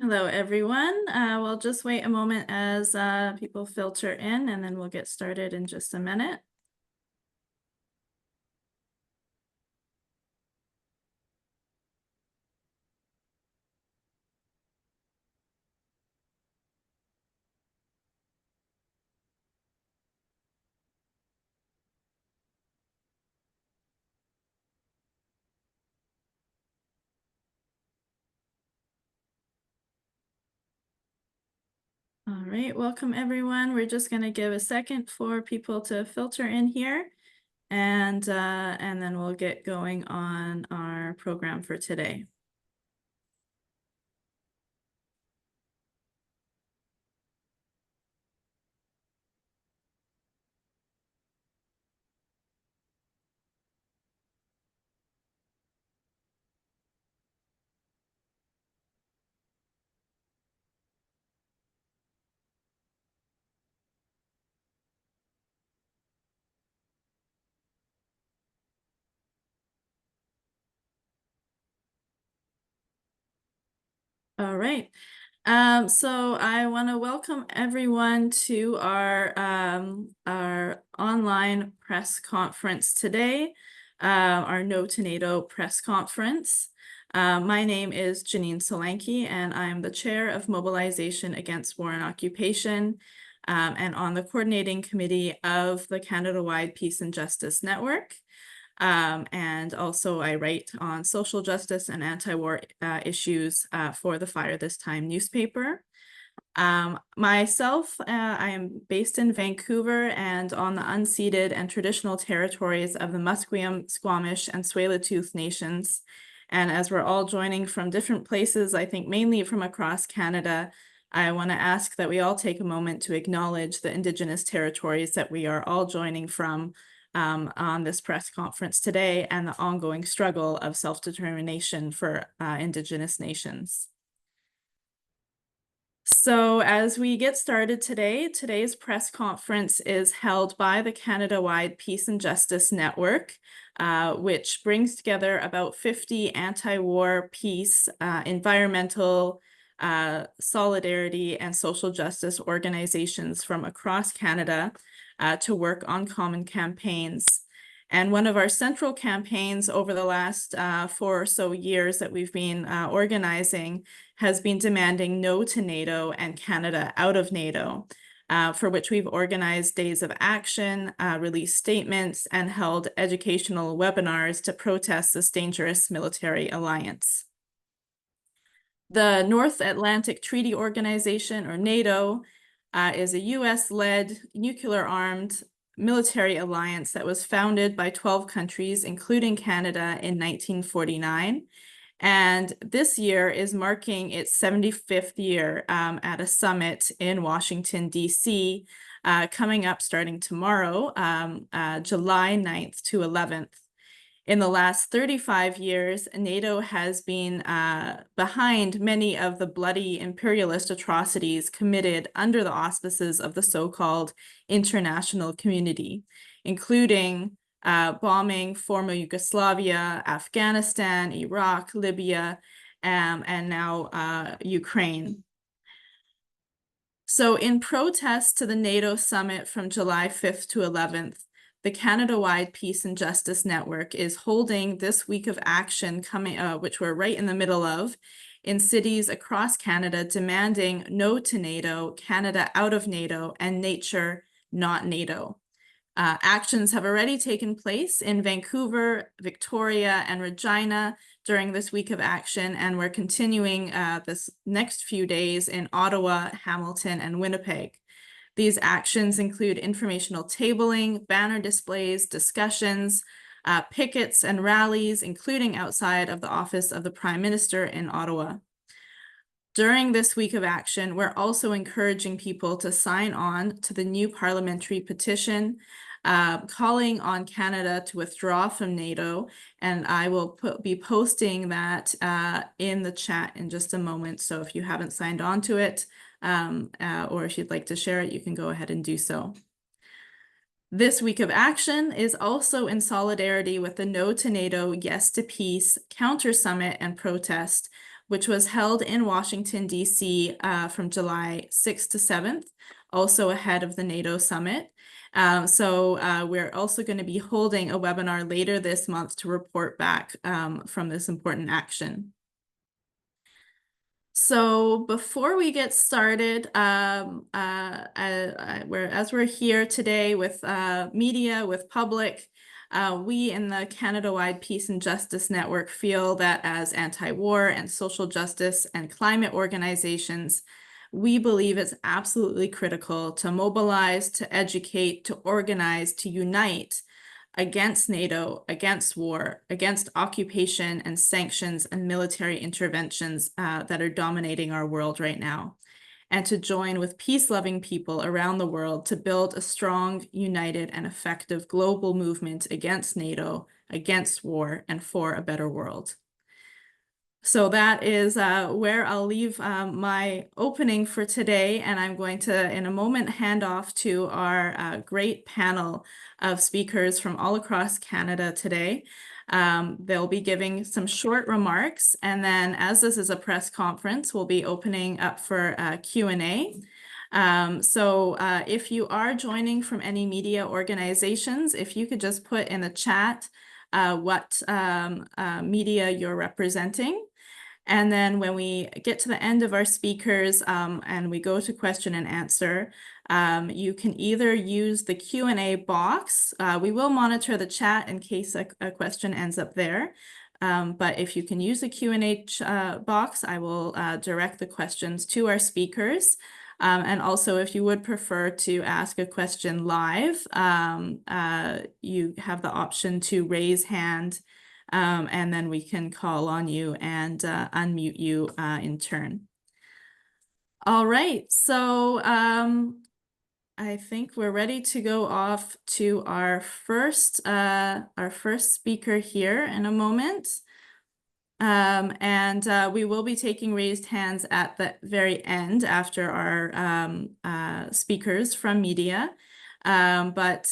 Hello, everyone. We'll just wait a moment as people filter in, and then we'll get started in just a minute. All right, welcome everyone. We're just going to give a second for people to filter in here, and then we'll get going on our program for today. All right. So I want to welcome everyone to our online press conference today, our No to NATO press conference. My name is Janine Solanki, and I'm the chair of Mobilization Against War and Occupation, and on the coordinating committee of the Canada-wide Peace and Justice Network. And also I write on social justice and anti-war issues for the Fire This Time newspaper. Myself, I am based in Vancouver and on the unceded and traditional territories of the Musqueam, Squamish, and Tsleil-Waututh nations. And as we're all joining from different places, I think mainly from across Canada, I want to ask that we all take a moment to acknowledge the Indigenous territories that we are all joining from on this press conference today, and the ongoing struggle of self-determination for Indigenous nations. So as we get started today, today's press conference is held by the Canada-wide Peace and Justice Network, which brings together about 50 anti-war, peace, environmental, solidarity, and social justice organizations from across Canada to work on common campaigns. And one of our central campaigns over the last 4 or so years that we've been organizing has been demanding no to NATO and Canada out of NATO, for which we've organized days of action, released statements, and held educational webinars to protest this dangerous military alliance. The North Atlantic Treaty Organization, or NATO, is a US-led nuclear-armed military alliance that was founded by 12 countries, including Canada, in 1949. And this year is marking its 75th year at a summit in Washington, D.C., coming up starting tomorrow, July 9th to 11th. In the last 35 years, NATO has been behind many of the bloody imperialist atrocities committed under the auspices of the so-called international community, including bombing former Yugoslavia, Afghanistan, Iraq, Libya, and now Ukraine. So in protest to the NATO summit from July 5th to 11th, the Canada-wide Peace and Justice Network is holding this week of action coming, which we're right in the middle of, in cities across Canada, demanding no to NATO, Canada out of NATO, and nature, not NATO. Actions have already taken place in Vancouver, Victoria, and Regina during this week of action, and we're continuing this next few days in Ottawa, Hamilton, and Winnipeg. These actions include informational tabling, banner displays, discussions, pickets, and rallies, including outside of the office of the Prime Minister in Ottawa. During this week of action, we're also encouraging people to sign on to the new parliamentary petition calling on Canada to withdraw from NATO, and I will be posting that in the chat in just a moment. So if you haven't signed on to it, or if you'd like to share it, you can go ahead and do so. This week of action is also in solidarity with the No to NATO, Yes to Peace counter summit and protest, which was held in Washington, D.C. From July 6th to 7th, also ahead of the NATO summit. So we're also going to be holding a webinar later this month to report back from this important action. So before we get started, as we're here today with media, with public, we in the Canada-wide Peace and Justice Network feel that as anti-war and social justice and climate organizations, we believe it's absolutely critical to mobilize, to educate, to organize, to unite against NATO, against war, against occupation and sanctions and military interventions that are dominating our world right now, and to join with peace-loving people around the world to build a strong, united, and effective global movement against NATO, against war, and for a better world. So that is where I'll leave my opening for today, and I'm going to, in a moment, hand off to our great panel of speakers from all across Canada today. They'll be giving some short remarks, and then as this is a press conference, we'll be opening up for Q&A. So if you are joining from any media organizations, if you could just put in the chat what media you're representing. And then when we get to the end of our speakers and we go to question and answer, you can either use the Q&A box. We will monitor the chat in case a question ends up there. But if you can use the Q&A box, I will direct the questions to our speakers. And also, if you would prefer to ask a question live, you have the option to raise hand. And then we can call on you and unmute you in turn. All right, so I think we're ready to go off to our first speaker here in a moment. And we will be taking raised hands at the very end after our speakers from media. But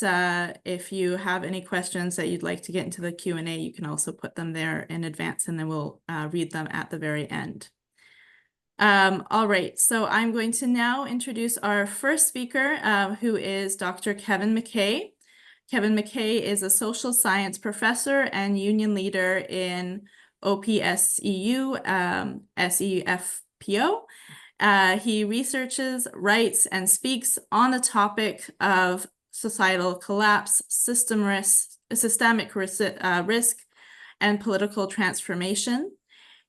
if you have any questions that you'd like to get into the Q&A, you can also put them there in advance, and then we'll read them at the very end. All right, so I'm going to now introduce our first speaker, who is Dr. Kevin McKay. Kevin McKay is a social science professor and union leader in OPSEU, SEFPO. He researches, writes, and speaks on the topic of societal collapse, systemic risk, and political transformation.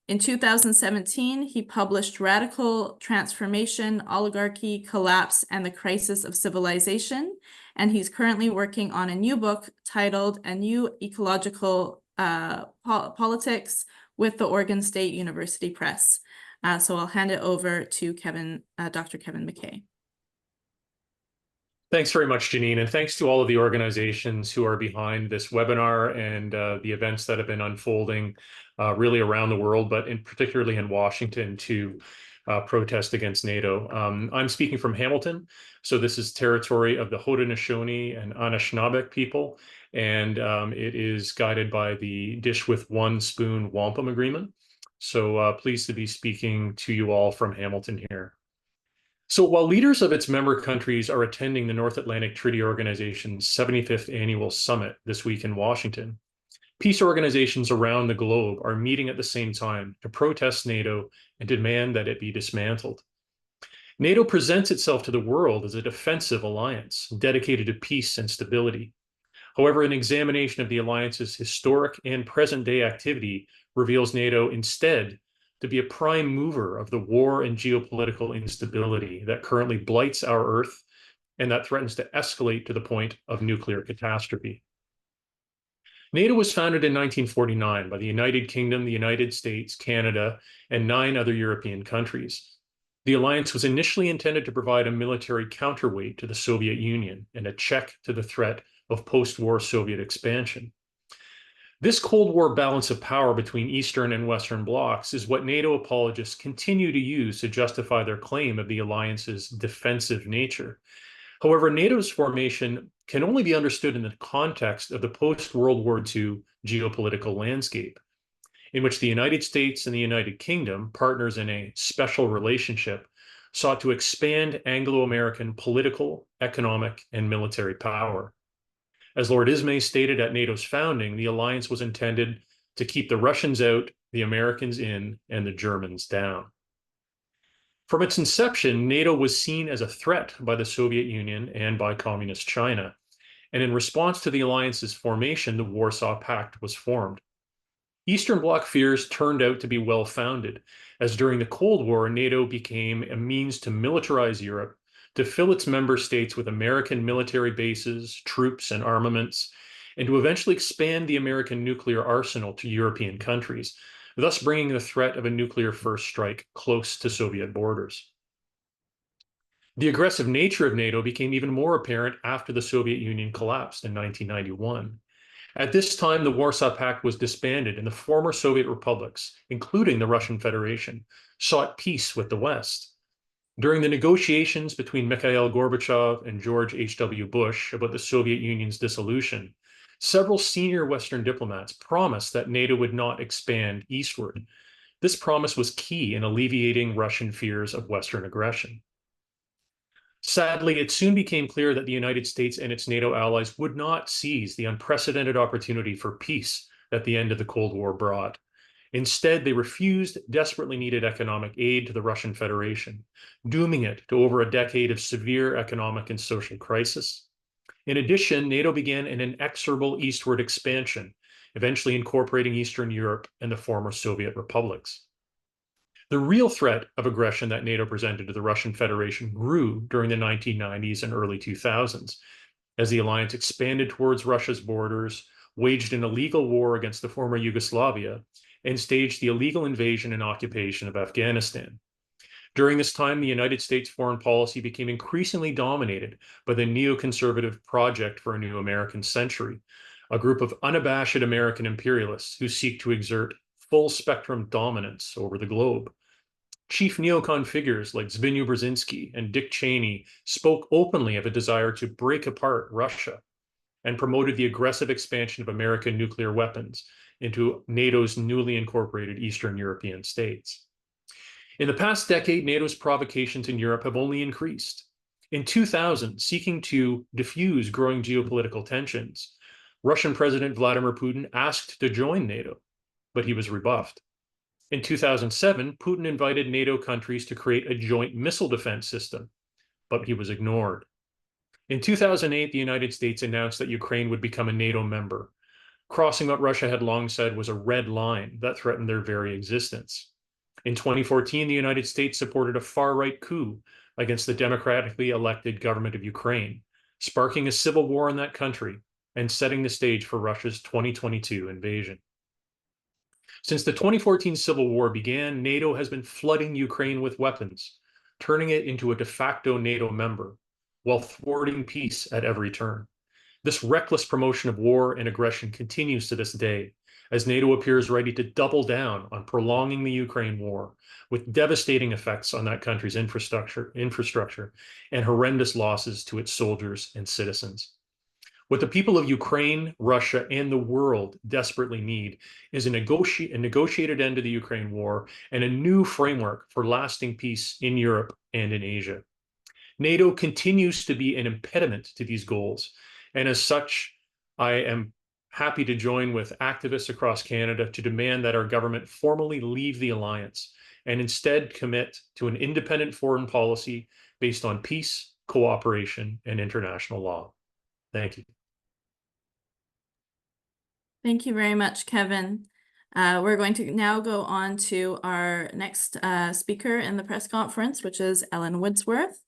In 2017, he published Radical Transformation, Oligarchy, Collapse, and the Crisis of Civilization, and he's currently working on a new book titled A New Ecological Politics with the Oregon State University Press. So I'll hand it over to Dr. Kevin McKay. Thanks very much, Janine, and thanks to all of the organizations who are behind this webinar and the events that have been unfolding really around the world, but particularly in Washington to protest against NATO. I'm speaking from Hamilton, so this is territory of the Haudenosaunee and Anishinaabe people, and it is guided by the Dish with One Spoon Wampum Agreement. So pleased to be speaking to you all from Hamilton here. So while leaders of its member countries are attending the North Atlantic Treaty Organization's 75th annual summit this week in Washington, peace organizations around the globe are meeting at the same time to protest NATO and demand that it be dismantled. NATO presents itself to the world as a defensive alliance dedicated to peace and stability. However, an examination of the alliance's historic and present-day activity reveals NATO instead to be a prime mover of the war and geopolitical instability that currently blights our Earth and that threatens to escalate to the point of nuclear catastrophe. NATO was founded in 1949 by the United Kingdom, the United States, Canada, and 9 other European countries. The alliance was initially intended to provide a military counterweight to the Soviet Union and a check to the threat of post-war Soviet expansion. This Cold War balance of power between Eastern and Western blocs is what NATO apologists continue to use to justify their claim of the alliance's defensive nature. However, NATO's formation can only be understood in the context of the post-World War II geopolitical landscape. in which the United States and the United Kingdom, partners in a special relationship, sought to expand Anglo-American political, economic, and military power. As Lord Ismay stated at NATO's founding, the alliance was intended to keep the Russians out, the Americans in, and the Germans down. From its inception, NATO was seen as a threat by the Soviet Union and by Communist China, and in response to the alliance's formation, the Warsaw Pact was formed. Eastern Bloc fears turned out to be well-founded, as during the Cold War, NATO became a means to militarize Europe, to fill its member states with American military bases, troops, and armaments, and to eventually expand the American nuclear arsenal to European countries, thus bringing the threat of a nuclear first strike close to Soviet borders. The aggressive nature of NATO became even more apparent after the Soviet Union collapsed in 1991. At this time, the Warsaw Pact was disbanded, and the former Soviet republics, including the Russian Federation, sought peace with the West. During the negotiations between Mikhail Gorbachev and George H.W. Bush about the Soviet Union's dissolution, several senior Western diplomats promised that NATO would not expand eastward. This promise was key in alleviating Russian fears of Western aggression. Sadly, it soon became clear that the United States and its NATO allies would not seize the unprecedented opportunity for peace that the end of the Cold War brought. Instead, they refused desperately needed economic aid to the Russian Federation, dooming it to over a decade of severe economic and social crisis. In addition, NATO began an inexorable eastward expansion, eventually incorporating Eastern Europe and the former Soviet republics. The real threat of aggression that NATO presented to the Russian Federation grew during the 1990s and early 2000s, as the alliance expanded towards Russia's borders, waged an illegal war against the former Yugoslavia, and staged the illegal invasion and occupation of Afghanistan. During this time, the United States foreign policy became increasingly dominated by the neoconservative Project for a New American Century, a group of unabashed American imperialists who seek to exert full-spectrum dominance over the globe. Chief neocon figures like Zbigniew Brzezinski and Dick Cheney spoke openly of a desire to break apart Russia and promoted the aggressive expansion of American nuclear weapons into NATO's newly incorporated Eastern European states. In the past decade, NATO's provocations in Europe have only increased. In 2000, seeking to diffuse growing geopolitical tensions, Russian President Vladimir Putin asked to join NATO, but he was rebuffed. In 2007, Putin invited NATO countries to create a joint missile defense system, but he was ignored. In 2008, the United States announced that Ukraine would become a NATO member, crossing what Russia had long said was a red line that threatened their very existence. In 2014, the United States supported a far-right coup against the democratically elected government of Ukraine, sparking a civil war in that country and setting the stage for Russia's 2022 invasion. Since the 2014 civil war began, NATO has been flooding Ukraine with weapons, turning it into a de facto NATO member, while thwarting peace at every turn. This reckless promotion of war and aggression continues to this day, as NATO appears ready to double down on prolonging the Ukraine war, with devastating effects on that country's infrastructure and horrendous losses to its soldiers and citizens. What the people of Ukraine, Russia, and the world desperately need is a negotiated end to the Ukraine war and a new framework for lasting peace in Europe and in Asia. NATO continues to be an impediment to these goals, and as such, I am happy to join with activists across Canada to demand that our government formally leave the alliance and instead commit to an independent foreign policy based on peace, cooperation, and international law. Thank you. Thank you very much, Kevin. We're going to now go on to our next speaker in the press conference, which is Ellen Woodsworth.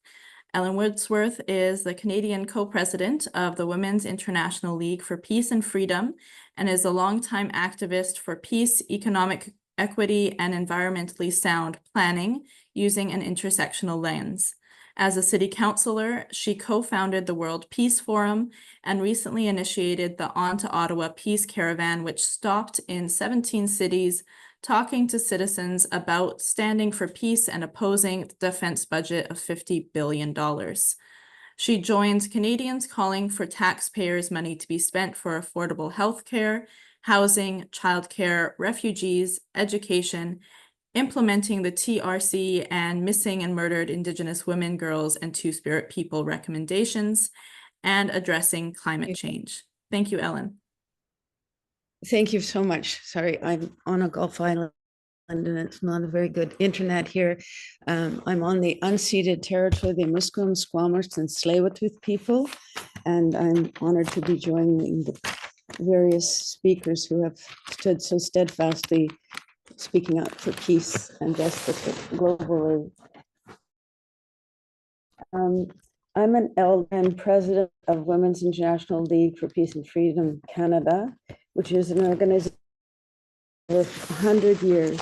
Ellen Woodsworth is the Canadian co-president of the Women's International League for Peace and Freedom and is a longtime activist for peace, economic equity, and environmentally sound planning using an intersectional lens. As a city councillor, she co-founded the World Peace Forum and recently initiated the On to Ottawa Peace Caravan, which stopped in 17 cities, talking to citizens about standing for peace and opposing the defense budget of $50 billion. She joins Canadians calling for taxpayers' money to be spent for affordable health care, housing, childcare, refugees, education, implementing the TRC and missing and murdered Indigenous women, girls, and Two-Spirit people recommendations, and addressing climate change. Thank you, Ellen. Thank you so much. Sorry, I'm on a Gulf island and it's not a very good internet here. I'm on the unceded territory, the Musqueam, Squamish, and Tsleil-Waututh people, and I'm honored to be joining the various speakers who have stood so steadfastly speaking up for peace and justice globally. I'm an elder and president of Women's International League for Peace and Freedom Canada, which is an organization for 100 years.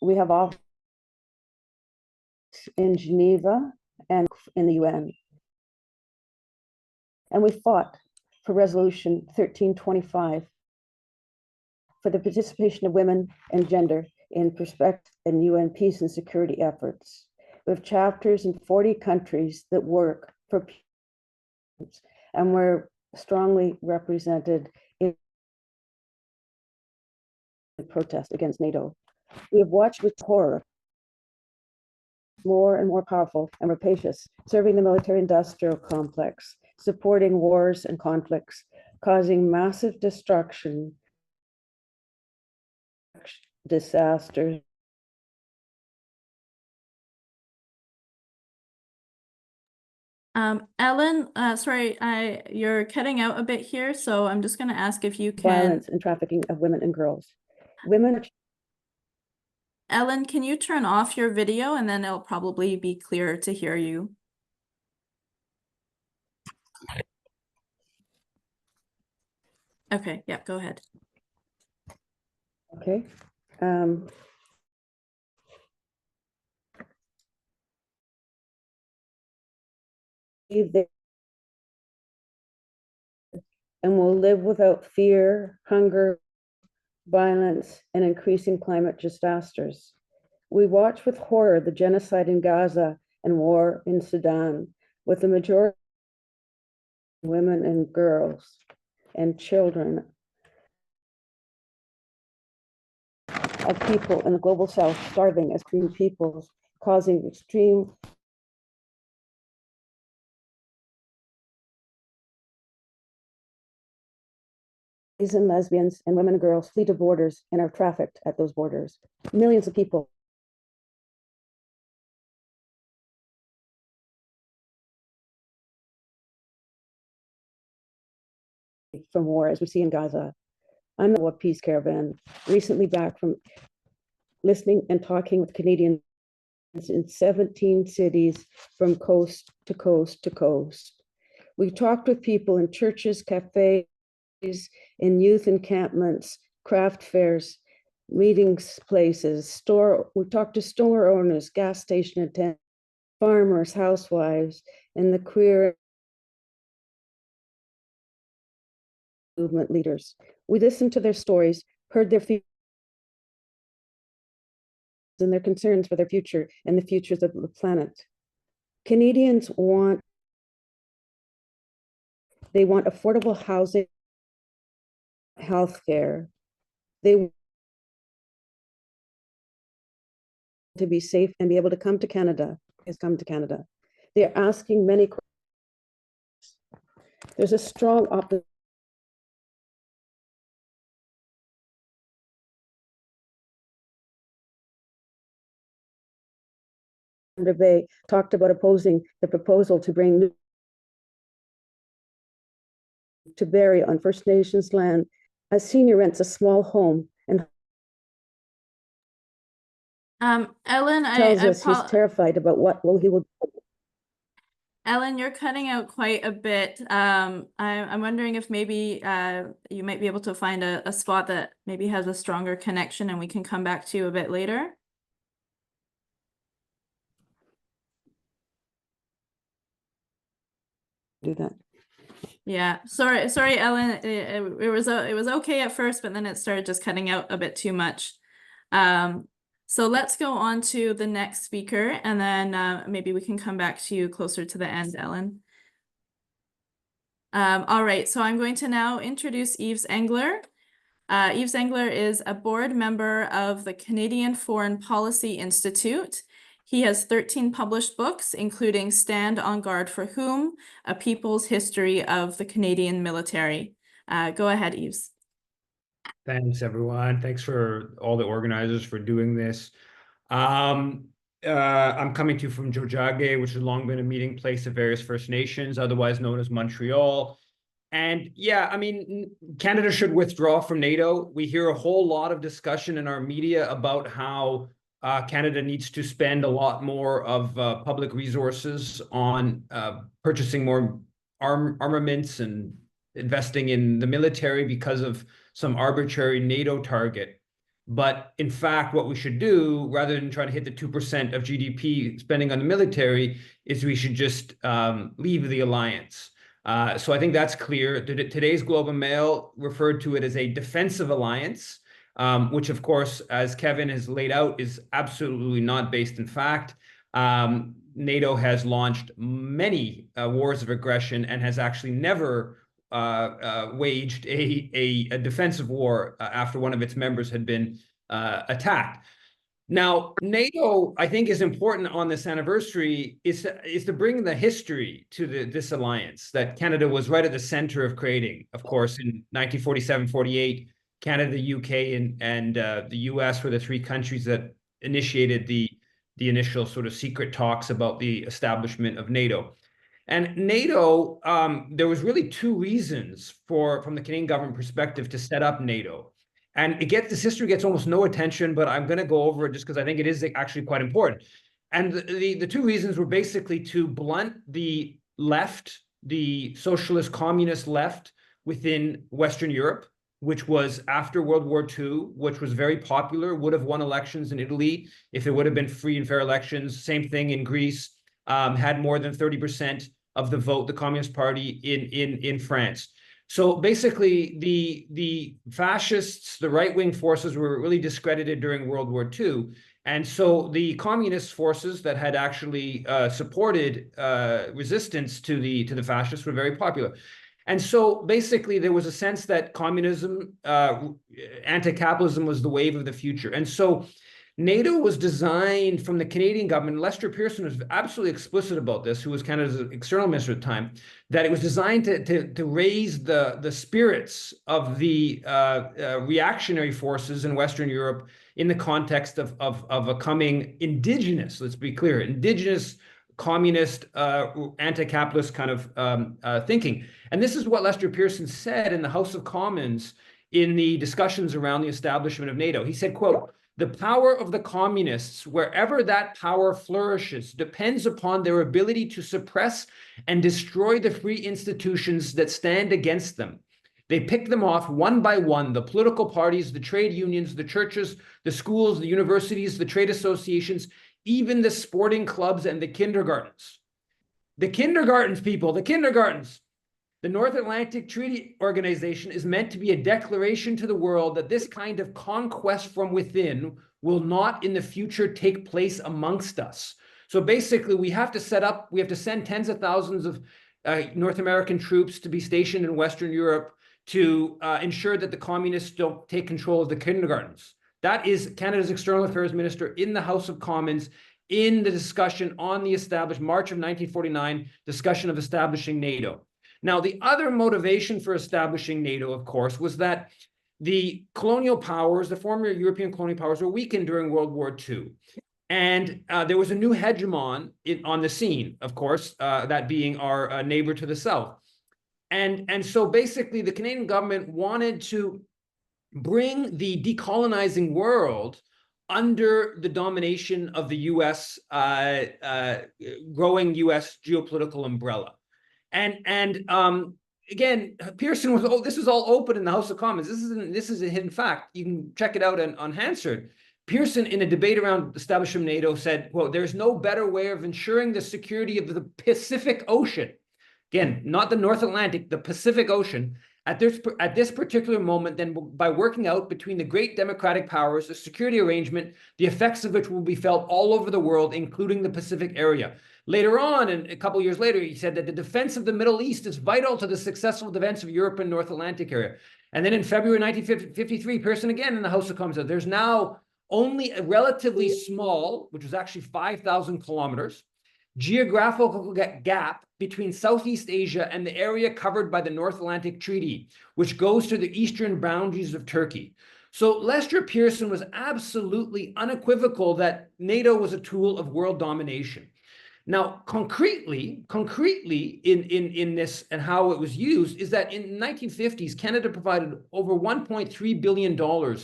We have offices in Geneva and in the UN. And we fought for Resolution 1325 for the participation of women and gender in perspective in UN peace and security efforts. We have chapters in 40 countries that work for peace, and we're strongly represented in the protest against NATO. We have watched with horror more and more powerful and rapacious, serving the military-industrial complex, supporting wars and conflicts, causing massive destruction, disasters. Ellen, sorry, you're cutting out a bit here, so I'm just going to ask if you can. Violence and trafficking of women and girls. Ellen, can you turn off your video and then it'll probably be clearer to hear you. Okay, yeah, go ahead. Okay. And will live without fear, hunger, violence, and increasing climate disasters. We watch with horror the genocide in Gaza and war in Sudan, with the majority of women and girls and children of people in the global south starving as green peoples, causing extreme gays and lesbians and women and girls flee to borders and are trafficked at those borders. Millions of people from war, as we see in Gaza. I'm a peace caravan, recently back from listening and talking with Canadians in 17 cities from coast to coast to coast. We talked with people in churches, cafes, in youth encampments, craft fairs, meetings places, we talked to store owners, gas station attendants, farmers, housewives, and the queer movement leaders. We listened to their stories, heard their feelings and their concerns for their future and the futures of the planet. Canadians want affordable housing, healthcare. They want to be safe and be able to come to Canada. They're asking many questions. There's a strong opposition. Bay talked about opposing the proposal to bring to bury on First Nations land. A senior rents a small home and Ellen, tells us he's terrified about what he will. Ellen, you're cutting out quite a bit. I'm wondering if maybe you might be able to find a spot that maybe has a stronger connection and we can come back to you a bit later. Do that. Yeah, sorry, Ellen. It was okay at first, but then it started just cutting out a bit too much. So let's go on to the next speaker, and then maybe we can come back to you closer to the end, Ellen. All right, so I'm going to now introduce Yves Engler. Yves Engler is a board member of the Canadian Foreign Policy Institute. He has 13 published books, including Stand on Guard for Whom? A People's History of the Canadian Military. Go ahead, Yves. Thanks, everyone. Thanks for all the organizers for doing this. I'm coming to you from Tiohtià:ke, which has long been a meeting place of various First Nations, otherwise known as Montreal. And yeah, I mean, Canada should withdraw from NATO. We hear a whole lot of discussion in our media about how Canada needs to spend a lot more of public resources on purchasing more armaments and investing in the military because of some arbitrary NATO target. But in fact, what we should do, rather than try to hit the 2% of GDP spending on the military, is we should just leave the alliance. So I think that's clear. Today's Globe and Mail referred to it as a defensive alliance, which of course, as Kevin has laid out, is absolutely not based in fact. NATO has launched many wars of aggression and has actually never waged a defensive war after one of its members had been attacked. Now, NATO, I think, is important on this anniversary is to bring the history to this alliance that Canada was right at the center of creating. Of course, in 1947-48, Canada, the UK, and the US were the three countries that initiated the initial sort of secret talks about the establishment of NATO. And NATO, there was really two reasons from the Canadian government perspective to set up NATO. And this history gets almost no attention, but I'm going to go over it just because I think it is actually quite important. And the two reasons were basically to blunt the left, the socialist communist left within Western Europe, which was after World War II, which was very popular, would have won elections in Italy if there would have been free and fair elections. Same thing in Greece, had more than 30% of the vote, the Communist Party in France. So basically, the fascists, the right-wing forces were really discredited during World War II. And so the communist forces that had actually supported resistance to the fascists were very popular. And so basically, there was a sense that communism, anti-capitalism was the wave of the future. And so NATO was designed from the Canadian government. Lester Pearson was absolutely explicit about this, who was Canada's external minister at the time, that it was designed to raise the spirits of the reactionary forces in Western Europe in the context of a coming indigenous, let's be clear, indigenous communist, anti-capitalist kind of thinking. And this is what Lester Pearson said in the House of Commons in the discussions around the establishment of NATO. He said, quote, "The power of the communists, wherever that power flourishes, depends upon their ability to suppress and destroy the free institutions that stand against them. They pick them off one by one, the political parties, the trade unions, the churches, the schools, the universities, the trade associations, even the sporting clubs and the kindergartens." The kindergartens, people, the kindergartens. The North Atlantic Treaty Organization is meant to be a declaration to the world that this kind of conquest from within will not in the future take place amongst us. So basically, we have to send tens of thousands of North American troops to be stationed in Western Europe to ensure that the communists don't take control of the kindergartens. That is Canada's External Affairs Minister in the House of Commons in the discussion on the March of 1949 discussion of establishing NATO. Now, the other motivation for establishing NATO, of course, was that the colonial powers, the former European colonial powers, were weakened during World War II. And there was a new hegemon on the scene, of course, that being our neighbor to the south. And so basically, the Canadian government wanted to bring the decolonizing world under the domination of the U.S., growing U.S. geopolitical umbrella. And again, Pearson was, this is all open in the House of Commons. This is a hidden fact. You can check it out on Hansard. Pearson, in a debate around establishment of NATO, said, quote, "There's no better way of ensuring the security of the Pacific Ocean." Again, not the North Atlantic, the Pacific Ocean, at this particular moment than by working out between the great democratic powers a security arrangement, the effects of which will be felt all over the world, including the Pacific area. Later on, and a couple of years later, he said that the defense of the Middle East is vital to the successful defense of Europe and North Atlantic area. And then in February 1953, Pearson again in the House of Commons said, there's now only a relatively small, which was actually 5,000 kilometers, geographical gap between Southeast Asia and the area covered by the North Atlantic Treaty, which goes to the eastern boundaries of Turkey. So Lester Pearson was absolutely unequivocal that NATO was a tool of world domination. Now, concretely in this and how it was used is that in the 1950s, Canada provided over $1.3 billion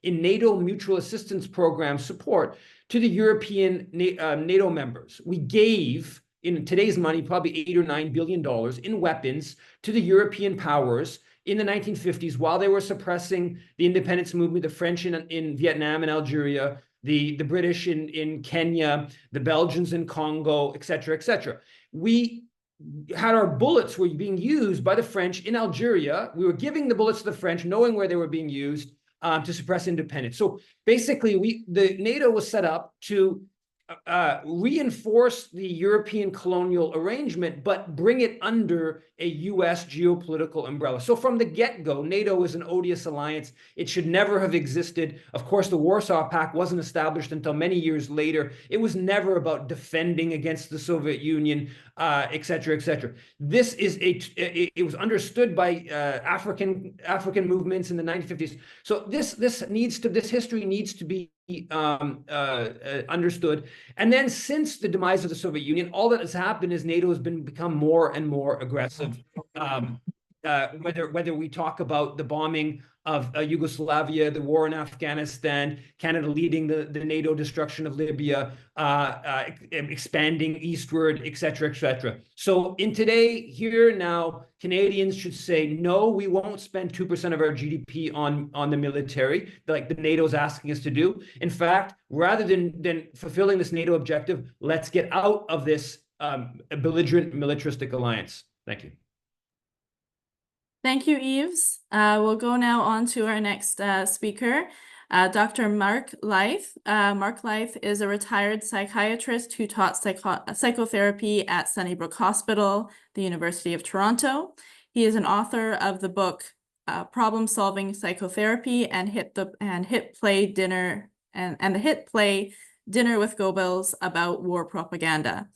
in NATO mutual assistance program support to the European NATO members. We gave, in today's money, probably $8 or $9 billion in weapons to the European powers in the 1950s while they were suppressing the independence movement, the French in Vietnam and Algeria, the British in Kenya, the Belgians in Congo, et cetera, et cetera. We had our bullets were being used by the French in Algeria. We were giving the bullets to the French, knowing where they were being used to suppress independence. So basically, the NATO was set up to reinforce the European colonial arrangement, but bring it under a US geopolitical umbrella. So from the get-go, NATO is an odious alliance. It should never have existed. Of course, the Warsaw Pact wasn't established until many years later. It was never about defending against the Soviet Union, et cetera, et cetera. This is it was understood by African movements in the 1950s. So this history needs to be understood. And then since the demise of the Soviet Union, all that has happened is NATO has become more and more aggressive. Whether we talk about the bombing of Yugoslavia, the war in Afghanistan, Canada leading the NATO destruction of Libya, expanding eastward, et cetera, et cetera. So in today, here now, Canadians should say, no, we won't spend 2% of our GDP on the military, like the NATO is asking us to do. In fact, rather than fulfilling this NATO objective, let's get out of this belligerent militaristic alliance. Thank you. Thank you, Yves. We'll go now on to our next speaker, Dr. Mark Leith. Mark Leith is a retired psychiatrist who taught psychotherapy at Sunnybrook Hospital, the University of Toronto. He is an author of the book Problem Solving Psychotherapy and the hit play Dinner with Goebbels about war propaganda.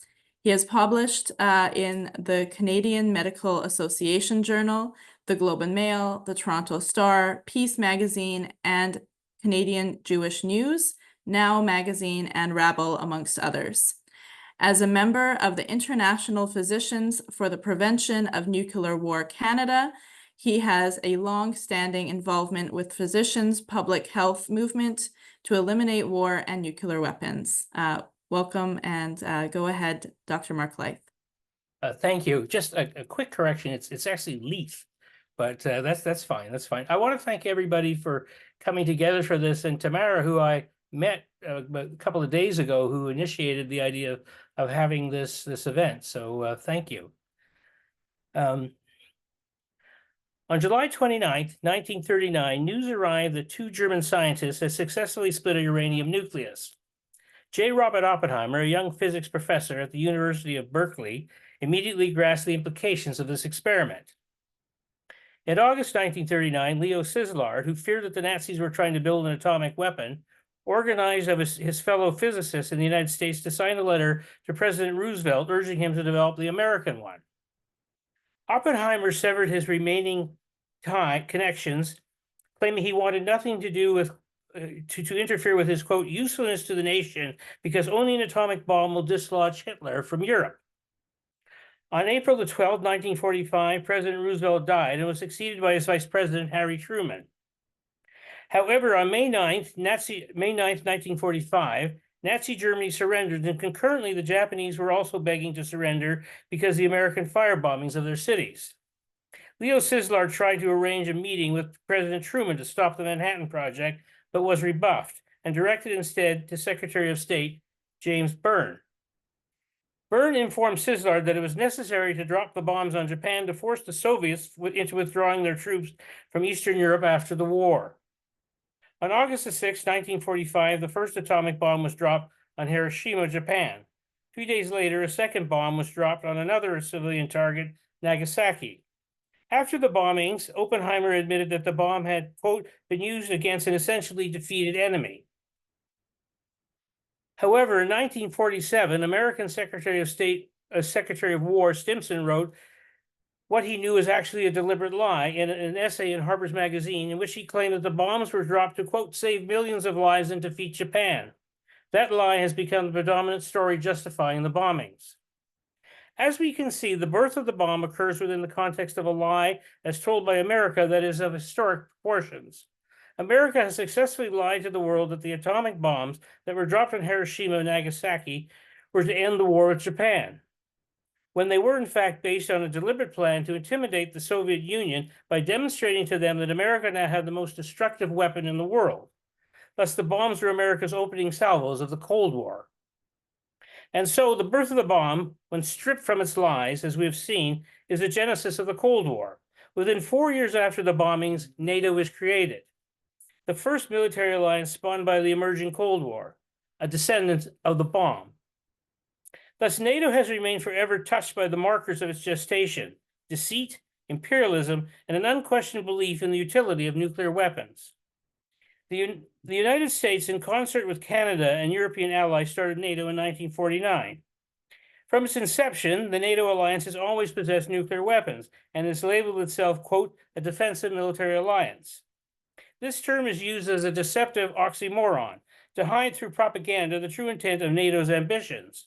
He has published in the Canadian Medical Association Journal, the Globe and Mail, the Toronto Star, Peace Magazine, and Canadian Jewish News, Now Magazine, and Rabble, amongst others. As a member of the International Physicians for the Prevention of Nuclear War Canada, he has a long-standing involvement with physicians' public health movement to eliminate war and nuclear weapons. Welcome, and go ahead, Dr. Mark Leith. Thank you. Just a quick correction. It's actually Leith, but that's fine. That's fine. I want to thank everybody for coming together for this, and Tamara, who I met a couple of days ago, who initiated the idea of having this event. So thank you. On July 29th, 1939, news arrived that 2 German scientists had successfully split a uranium nucleus. J. Robert Oppenheimer, a young physics professor at the University of Berkeley, immediately grasped the implications of this experiment. In August 1939, Leo Szilard, who feared that the Nazis were trying to build an atomic weapon, organized of his fellow physicists in the United States to sign a letter to President Roosevelt urging him to develop the American one. Oppenheimer severed his remaining connections, claiming he wanted nothing to do with to interfere with his, quote, usefulness to the nation, because only an atomic bomb will dislodge Hitler from Europe. On April the 12th, 1945, President Roosevelt died and was succeeded by his vice president, Harry Truman. However, on May 9th, 1945, Nazi Germany surrendered, and concurrently the Japanese were also begging to surrender because of the American firebombings of their cities. Leo Szilard tried to arrange a meeting with President Truman to stop the Manhattan Project, but was rebuffed and directed instead to Secretary of State James Byrne. Byrne informed Sizzlard that it was necessary to drop the bombs on Japan to force the Soviets into withdrawing their troops from Eastern Europe after the war. On August 6, 1945, the first atomic bomb was dropped on Hiroshima, Japan. 2 days later, a second bomb was dropped on another civilian target, Nagasaki. After the bombings, Oppenheimer admitted that the bomb had, quote, been used against an essentially defeated enemy. However, in 1947, American Secretary of War Stimson wrote what he knew was actually a deliberate lie in an essay in Harper's Magazine in which he claimed that the bombs were dropped to, quote, save millions of lives and defeat Japan. That lie has become the predominant story justifying the bombings. As we can see, the birth of the bomb occurs within the context of a lie as told by America that is of historic proportions. America has successfully lied to the world that the atomic bombs that were dropped on Hiroshima and Nagasaki were to end the war with Japan, when they were in fact based on a deliberate plan to intimidate the Soviet Union by demonstrating to them that America now had the most destructive weapon in the world. Thus, the bombs were America's opening salvos of the Cold War. And so the birth of the bomb, when stripped from its lies, as we have seen, is the genesis of the Cold War. Within 4 years after the bombings, NATO is created, the first military alliance spawned by the emerging Cold War, a descendant of the bomb. Thus, NATO has remained forever touched by the markers of its gestation, deceit, imperialism, and an unquestioned belief in the utility of nuclear weapons. The United States, in concert with Canada and European allies, started NATO in 1949. From its inception, the NATO alliance has always possessed nuclear weapons and has labeled itself, quote, a defensive military alliance. This term is used as a deceptive oxymoron to hide through propaganda the true intent of NATO's ambitions.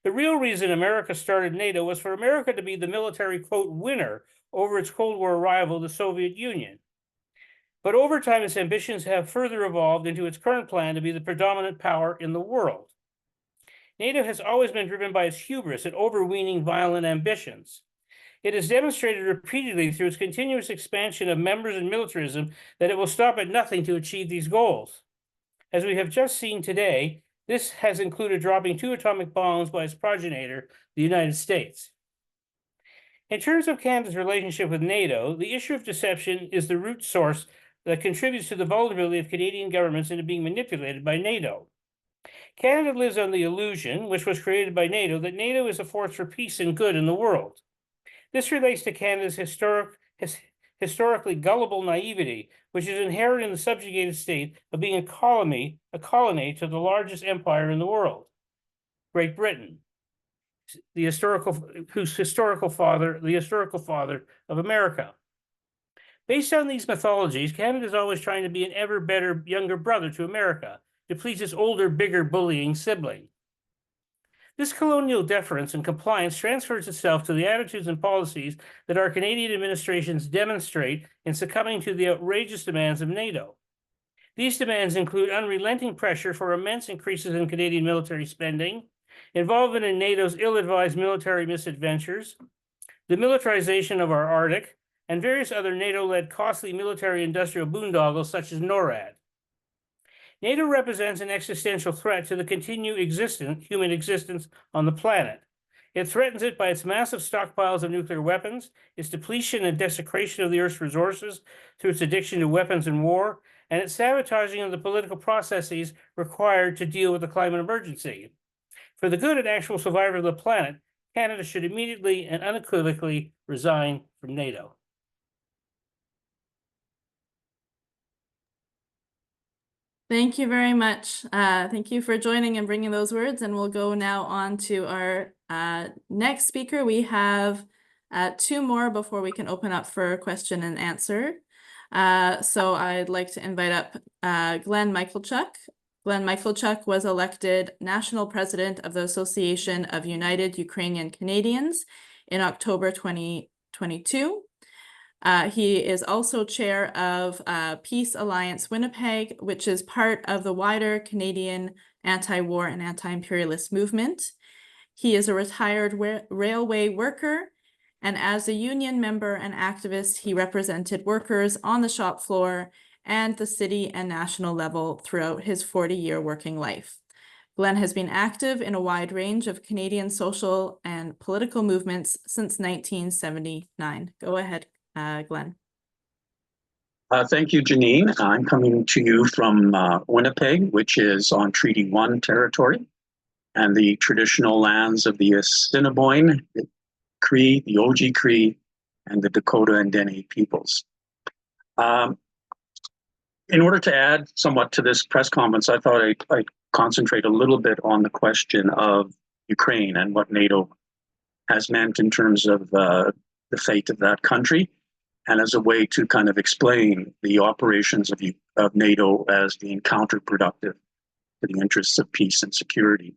The real reason America started NATO was for America to be the military, quote, winner over its Cold War rival, the Soviet Union. But over time, its ambitions have further evolved into its current plan to be the predominant power in the world. NATO has always been driven by its hubris and overweening violent ambitions. It has demonstrated repeatedly through its continuous expansion of members and militarism that it will stop at nothing to achieve these goals. As we have just seen today, this has included dropping 2 atomic bombs by its progenitor, the United States. In terms of Canada's relationship with NATO, the issue of deception is the root source that contributes to the vulnerability of Canadian governments into being manipulated by NATO. Canada lives on the illusion, which was created by NATO, that NATO is a force for peace and good in the world. This relates to Canada's historically gullible naivety, which is inherent in the subjugated state of being a colony to the largest empire in the world, Great Britain, the historical father of America. Based on these mythologies, Canada is always trying to be an ever better younger brother to America to please its older, bigger, bullying sibling. This colonial deference and compliance transfers itself to the attitudes and policies that our Canadian administrations demonstrate in succumbing to the outrageous demands of NATO. These demands include unrelenting pressure for immense increases in Canadian military spending, involvement in NATO's ill-advised military misadventures, the militarization of our Arctic, and various other NATO-led costly military-industrial boondoggles such as NORAD. NATO represents an existential threat to the continued human existence on the planet. It threatens it by its massive stockpiles of nuclear weapons, its depletion and desecration of the Earth's resources through its addiction to weapons and war, and its sabotaging of the political processes required to deal with the climate emergency. For the good and actual survival of the planet, Canada should immediately and unequivocally resign from NATO. Thank you very much. Thank you for joining and bringing those words. And we'll go now on to our next speaker. We have 2 more before we can open up for question and answer. So I'd like to invite up Glenn Michalchuk. Glenn Michalchuk was elected national president of the Association of United Ukrainian Canadians in October 2022. He is also chair of Peace Alliance Winnipeg, which is part of the wider Canadian anti-war and anti-imperialist movement. He is a retired railway worker, and as a union member and activist, he represented workers on the shop floor and the city and national level throughout his 40-year working life. Glenn has been active in a wide range of Canadian social and political movements since 1979. Go ahead, Glenn. Thank you, Janine. I'm coming to you from Winnipeg, which is on Treaty 1 territory and the traditional lands of the Assiniboine, the Cree, the Oji Cree, and the Dakota and Dene peoples. In order to add somewhat to this press conference, I thought I'd concentrate a little bit on the question of Ukraine and what NATO has meant in terms of the fate of that country, and as a way to kind of explain the operations of NATO as being counterproductive to the interests of peace and security.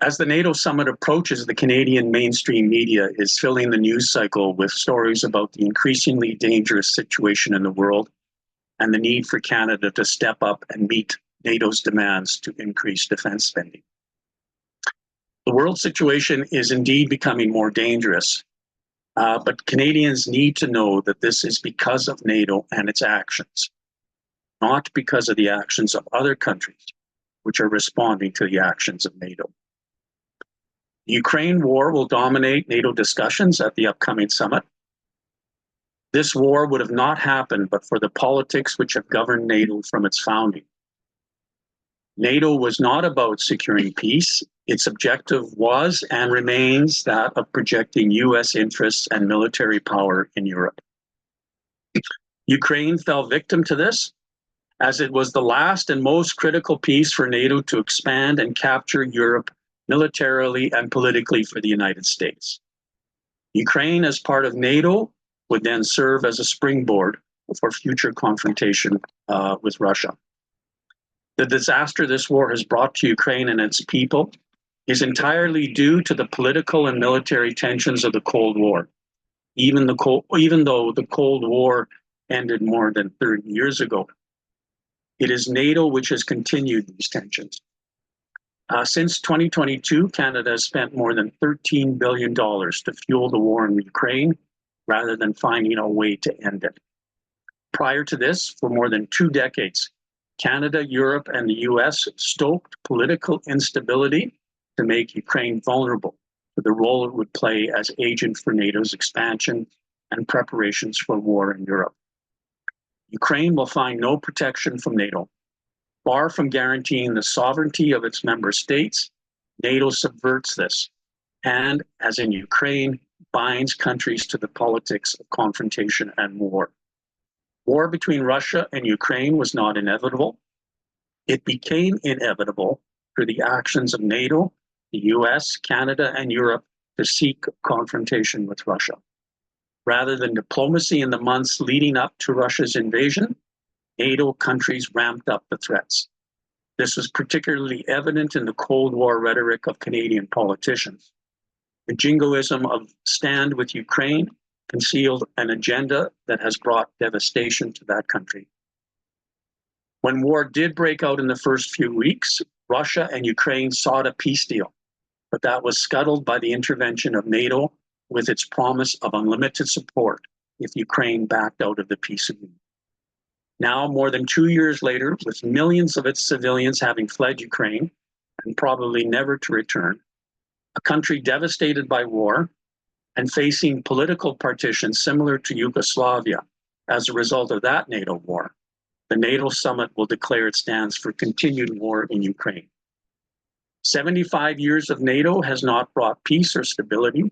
As the NATO summit approaches, the Canadian mainstream media is filling the news cycle with stories about the increasingly dangerous situation in the world and the need for Canada to step up and meet NATO's demands to increase defense spending. The world situation is indeed becoming more dangerous, but Canadians need to know that this is because of NATO and its actions, not because of the actions of other countries, which are responding to the actions of NATO. The Ukraine war will dominate NATO discussions at the upcoming summit. This war would have not happened but for the politics which have governed NATO from its founding. NATO was not about securing peace. Its objective was and remains that of projecting US interests and military power in Europe. Ukraine fell victim to this, as it was the last and most critical piece for NATO to expand and capture Europe militarily and politically for the United States. Ukraine, as part of NATO, would then serve as a springboard for future confrontation with Russia. The disaster this war has brought to Ukraine and its people is entirely due to the political and military tensions of the Cold War. Even though the Cold War ended more than 30 years ago, it is NATO which has continued these tensions. Since 2022, Canada has spent more than $13 billion to fuel the war in Ukraine rather than finding a way to end it. Prior to this, for more than 2 decades, Canada, Europe, and the US stoked political instability to make Ukraine vulnerable to the role it would play as agent for NATO's expansion and preparations for war in Europe. Ukraine will find no protection from NATO. Far from guaranteeing the sovereignty of its member states, NATO subverts this and, as in Ukraine, binds countries to the politics of confrontation and war. War between Russia and Ukraine was not inevitable. It became inevitable through the actions of NATO, the US, Canada, and Europe to seek confrontation with Russia. Rather than diplomacy in the months leading up to Russia's invasion, NATO countries ramped up the threats. This was particularly evident in the Cold War rhetoric of Canadian politicians. The jingoism of stand with Ukraine concealed an agenda that has brought devastation to that country. When war did break out in the first few weeks, Russia and Ukraine sought a peace deal, but that was scuttled by the intervention of NATO with its promise of unlimited support if Ukraine backed out of the peace agreement. Now, more than 2 years later, with millions of its civilians having fled Ukraine and probably never to return, a country devastated by war and facing political partition similar to Yugoslavia as a result of that NATO war, the NATO summit will declare it stands for continued war in Ukraine. 75 years of NATO has not brought peace or stability,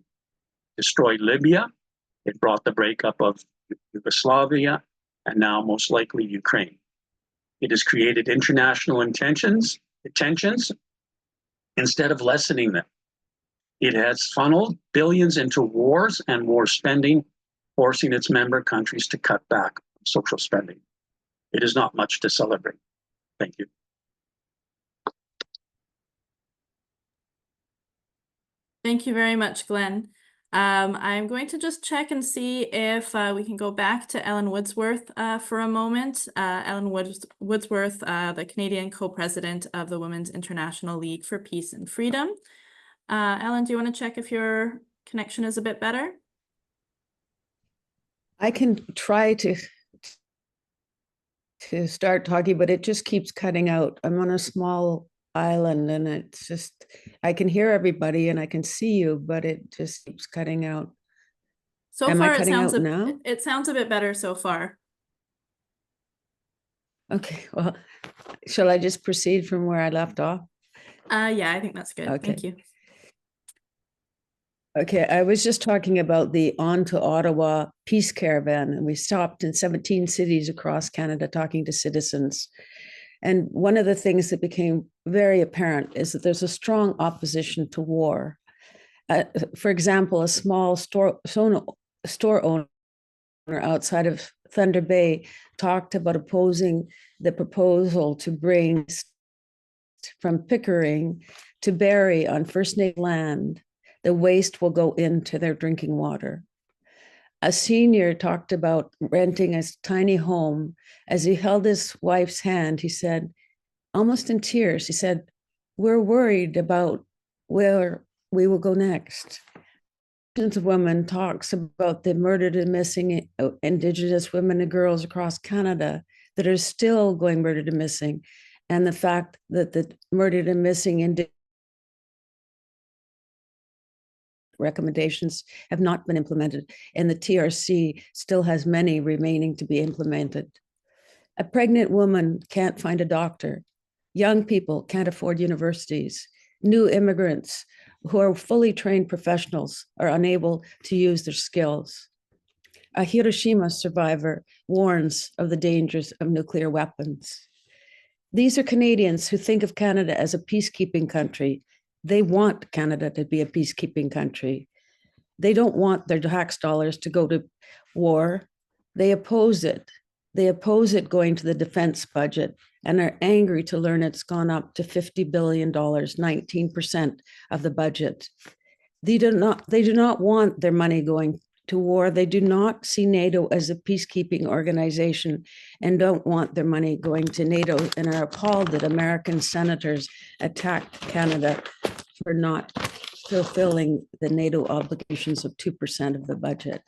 destroyed Libya, it brought the breakup of Yugoslavia, and now most likely Ukraine. It has created international tensions instead of lessening them. It has funneled billions into wars and war spending, forcing its member countries to cut back on social spending. It is not much to celebrate. Thank you. Thank you very much, Glenn. I'm going to just check and see if we can go back to Ellen Woodsworth for a moment. Ellen Woodsworth, the Canadian co-president of the Women's International League for Peace and Freedom. Ellen, do you want to check if your connection is a bit better? I can try to start talking, but it just keeps cutting out. I'm on a small island, and it's just, I can hear everybody and I can see you, but it just keeps cutting out. So Am I far, it cutting sounds out now? it sounds a bit better so far. Okay, well, shall I just proceed from where I left off? Yeah, I think that's good. Okay. Thank you. Okay, I was just talking about the On to Ottawa Peace Caravan, and we stopped in 17 cities across Canada talking to citizens. And one of the things that became very apparent is that there's a strong opposition to war. For example, a small store owner outside of Thunder Bay talked about opposing the proposal to bring from Pickering to Barrie on First Nation land. The waste will go into their drinking water. A senior talked about renting a tiny home. As he held his wife's hand, he said, almost in tears, he said, "We're worried about where we will go next." A woman talks about the murdered and missing Indigenous women and girls across Canada that are still going murdered and missing, and the fact that the murdered and missing recommendations have not been implemented, and the TRC still has many remaining to be implemented. A pregnant woman can't find a doctor. Young people can't afford universities. New immigrants who are fully trained professionals are unable to use their skills. A Hiroshima survivor warns of the dangers of nuclear weapons. These are Canadians who think of Canada as a peacekeeping country. They want Canada to be a peacekeeping country. They don't want their tax dollars to go to war. They oppose it. They oppose it going to the defense budget and are angry to learn it's gone up to $50 billion, 19% of the budget. They do not want their money going to war. They do not see NATO as a peacekeeping organization and don't want their money going to NATO, and are appalled that American senators attacked Canada for not fulfilling the NATO obligations of 2% of the budget.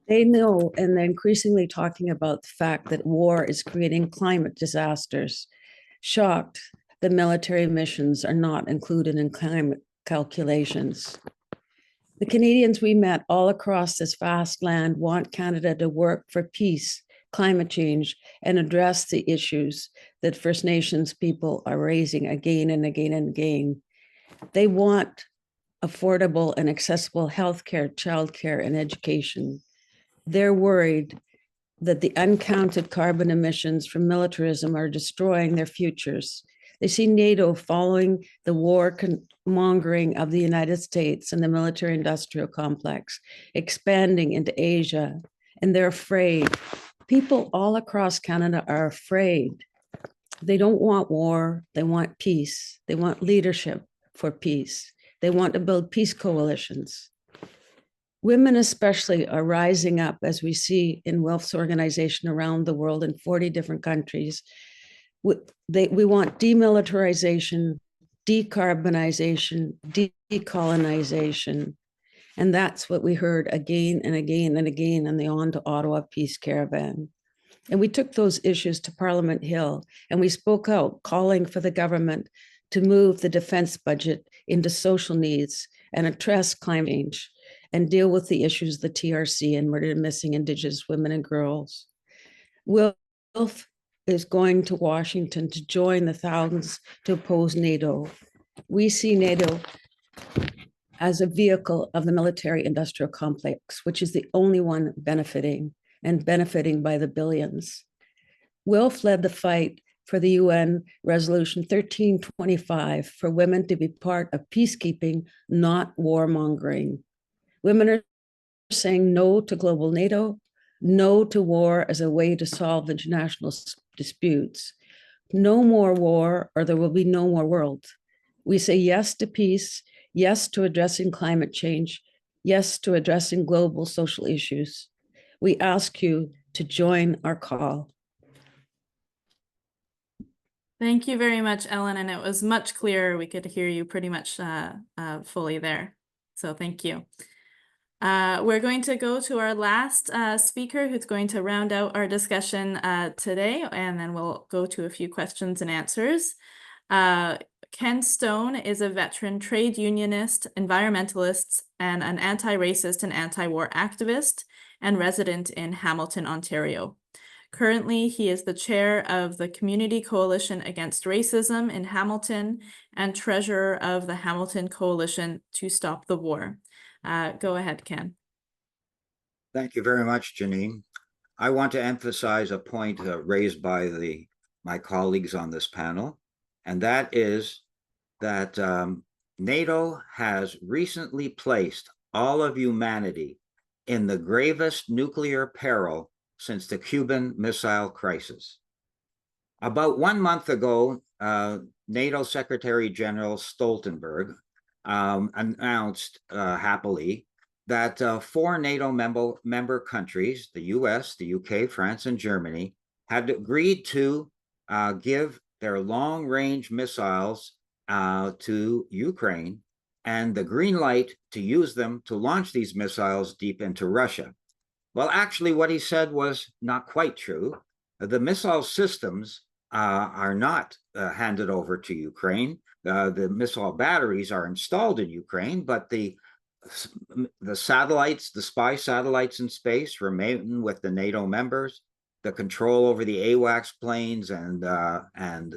They know, and they're increasingly talking about the fact that war is creating climate disasters. Shocked that military missions are not included in climate calculations. The Canadians we met all across this vast land want Canada to work for peace, climate change, and address the issues that First Nations people are raising again and again and again. They want affordable and accessible healthcare, childcare, and education. They're worried that the uncounted carbon emissions from militarism are destroying their futures. They see NATO following the warmongering of the United States and the military-industrial complex, expanding into Asia, and they're afraid. People all across Canada are afraid. They don't want war. They want peace. They want leadership for peace. They want to build peace coalitions. Women especially are rising up, as we see in Wilf's organization around the world in 40 different countries. We want demilitarization, decarbonization, decolonization. And that's what we heard again and again and again in the On to Ottawa Peace Caravan. And we took those issues to Parliament Hill, and we spoke out, calling for the government to move the defense budget into social needs and address climate change and deal with the issues of the TRC and murdered and missing Indigenous women and girls. Wilf is going to Washington to join the thousands to oppose NATO. We see NATO as a vehicle of the military-industrial complex, which is the only one benefiting by the billions. Wilf led the fight for the UN Resolution 1325 for women to be part of peacekeeping, not warmongering. Women are saying no to global NATO, no to war as a way to solve international disputes. No more war, or there will be no more world. We say yes to peace, yes to addressing climate change, yes to addressing global social issues. We ask you to join our call. Thank you very much, Ellen, and it was much clearer. We could hear you pretty much fully there. So thank you. We're going to go to our last speaker, who's going to round out our discussion today, and then we'll go to a few questions and answers. Ken Stone is a veteran trade unionist, environmentalist, and an anti-racist and anti-war activist and resident in Hamilton, Ontario. Currently, he is the chair of the Community Coalition Against Racism in Hamilton and treasurer of the Hamilton Coalition to Stop the War. Go ahead, Ken. Thank you very much, Janine. I want to emphasize a point raised by my colleagues on this panel, and that is that NATO has recently placed all of humanity in the gravest nuclear peril since the Cuban Missile Crisis. About 1 month ago, NATO Secretary General Stoltenberg announced happily that 4 NATO member countries, the US, the UK, France, and Germany, had agreed to give their long-range missiles to Ukraine and the green light to use them to launch these missiles deep into Russia. Well, actually, what he said was not quite true. The missile systems are not handed over to Ukraine. The missile batteries are installed in Ukraine, but the satellites, the spy satellites in space remain with the NATO members. The control over the AWACS planes and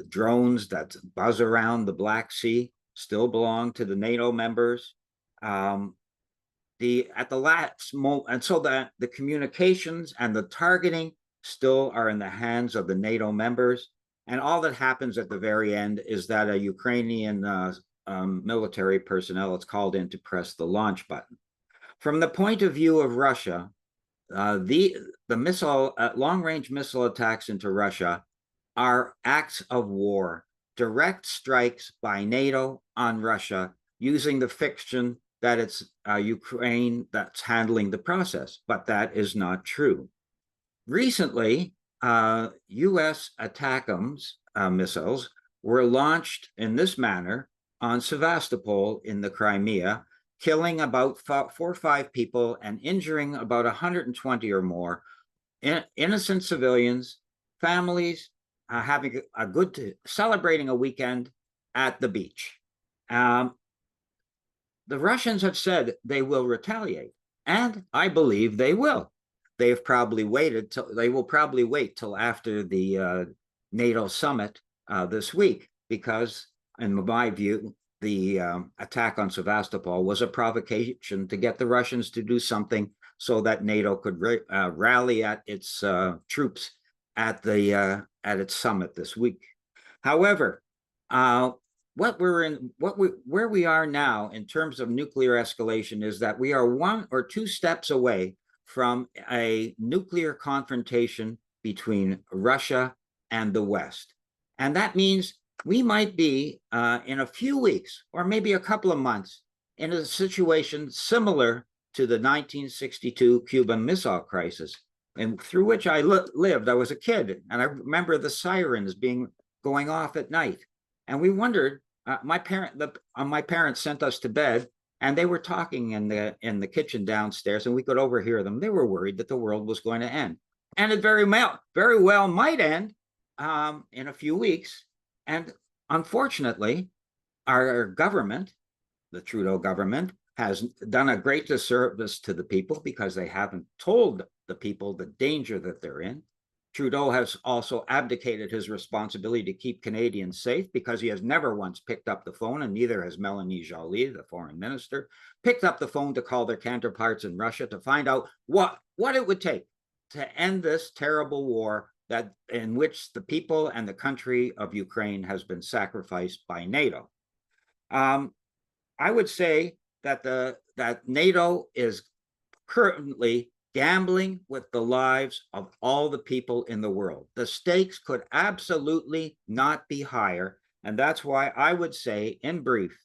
drones that buzz around the Black Sea still belong to the NATO members. At the last moment, and so that the communications and the targeting still are in the hands of the NATO members. And all that happens at the very end is that a Ukrainian military personnel is called in to press the launch button. From the point of view of Russia, the missile long-range missile attacks into Russia are acts of war, direct strikes by NATO on Russia using the fiction that it's Ukraine that's handling the process, but that is not true. Recently, U.S. ATACMS missiles were launched in this manner on Sevastopol in the Crimea, killing about 4 or 5 people and injuring about 120 or more innocent civilians, families having celebrating a weekend at the beach. The Russians have said they will retaliate, and I believe they will. They will probably wait till after the NATO summit this week, because in my view, the attack on Sevastopol was a provocation to get the Russians to do something so that NATO could rally at its troops at its summit this week. However, where we are now in terms of nuclear escalation is that we are 1 or 2 steps away from a nuclear confrontation between Russia and the West. And that means we might be in a few weeks or maybe a couple of months in a situation similar to the 1962 Cuban Missile Crisis, and through which I lived. I was a kid, and I remember the sirens going off at night. And we wondered, my parents sent us to bed, and they were talking in the kitchen downstairs, and we could overhear them. They were worried that the world was going to end. And it very well might end in a few weeks. And unfortunately, our government, the Trudeau government, has done a great disservice to the people because they haven't told the people the danger that they're in. Trudeau has also abdicated his responsibility to keep Canadians safe because he has never once picked up the phone, and neither has Melanie Joly, the foreign minister, picked up the phone to call their counterparts in Russia to find out what it would take to end this terrible war in which the people and the country of Ukraine has been sacrificed by NATO. I would say that NATO is currently gambling with the lives of all the people in the world. The stakes could absolutely not be higher. And that's why I would say, in brief,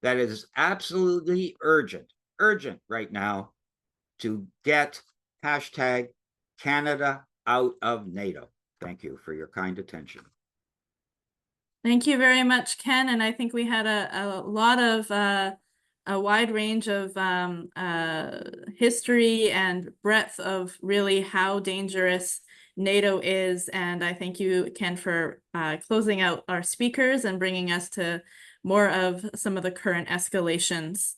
that it is absolutely urgent right now to get #Canada out of NATO. Thank you for your kind attention. Thank you very much, Ken. And I think we had a lot of a wide range of history and breadth of really how dangerous NATO is. And I thank you, Ken, for closing out our speakers and bringing us to more of some of the current escalations.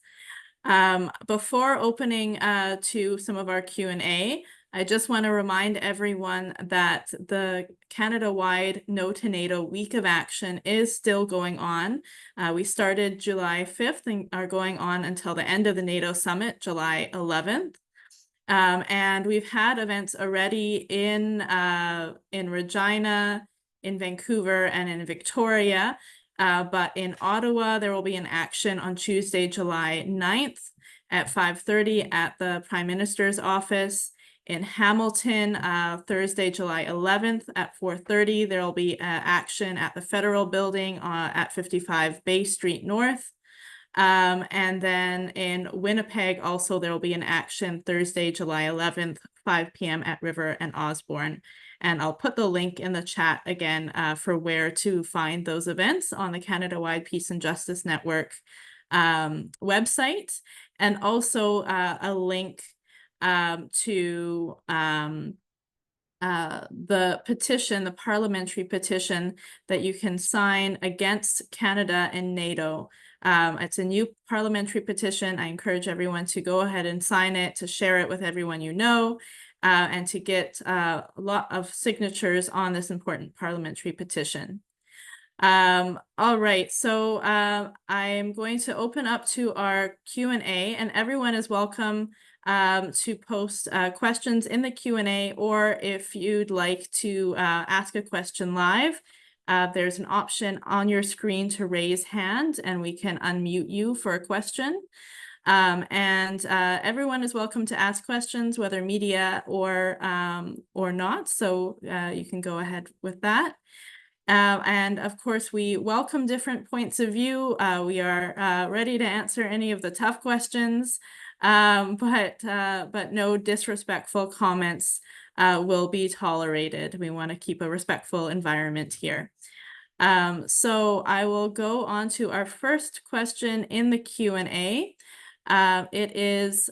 Before opening to some of our Q&A, I just want to remind everyone that the Canada-wide No to NATO Week of Action is still going on. We started July 5th and are going on until the end of the NATO Summit, July 11th. And we've had events already in Regina, in Vancouver, and in Victoria. But in Ottawa, there will be an action on Tuesday, July 9th at 5:30 at the Prime Minister's office. In Hamilton, Thursday, July 11th at 4:30, there will be action at the Federal Building at 55 Bay Street North. And then in Winnipeg, also, there will be an action Thursday, July 11th, 5 p.m. at River and Osborne. And I'll put the link in the chat again for where to find those events on the Canada-wide Peace and Justice Network website, and also a link to the petition, the parliamentary petition that you can sign against Canada and NATO. It's a new parliamentary petition. I encourage everyone to go ahead and sign it, to share it with everyone you know, and to get a lot of signatures on this important parliamentary petition. All right, so I'm going to open up to our Q&A, and everyone is welcome to post questions in the Q&A, or if you'd like to ask a question live, there's an option on your screen to raise hand, and we can unmute you for a question. And everyone is welcome to ask questions, whether media or not, so you can go ahead with that. And of course, we welcome different points of view. We are ready to answer any of the tough questions, but no disrespectful comments will be tolerated. We want to keep a respectful environment here. So I will go on to our first question in the Q&A. It is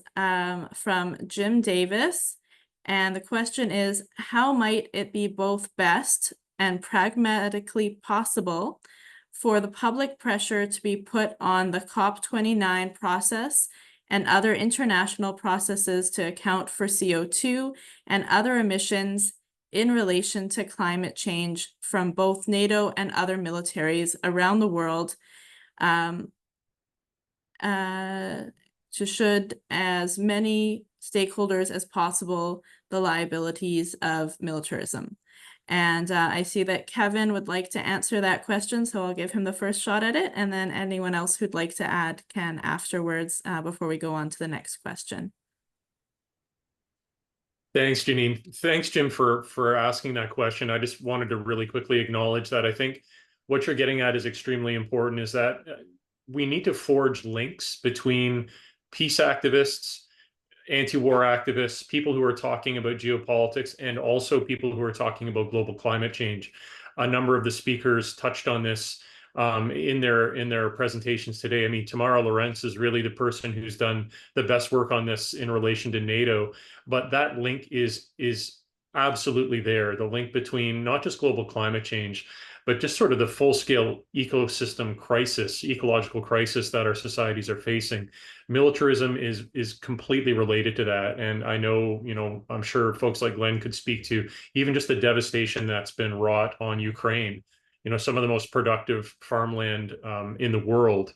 from Jim Davis, and the question is, how might it be both best and pragmatically possible for the public pressure to be put on the COP29 process and other international processes to account for CO2 and other emissions in relation to climate change from both NATO and other militaries around the world, should as many stakeholders as possible the liabilities of militarism? And I see that Kevin would like to answer that question, so I'll give him the first shot at it, and then anyone else who'd like to add can afterwards before we go on to the next question. Thanks, Janine. Thanks, Jim, for asking that question. I just wanted to really quickly acknowledge that I think what you're getting at is extremely important, is that we need to forge links between peace activists, anti-war activists, people who are talking about geopolitics, and also people who are talking about global climate change. A number of the speakers touched on this in their presentations today. I mean, Tamara Lorenz is really the person who's done the best work on this in relation to NATO, but that link is absolutely there. The link between not just global climate change, but just sort of the full-scale ecosystem crisis, ecological crisis that our societies are facing. Militarism is completely related to that. And I know, I'm sure folks like Glenn could speak to even just the devastation that's been wrought on Ukraine. Some of the most productive farmland in the world,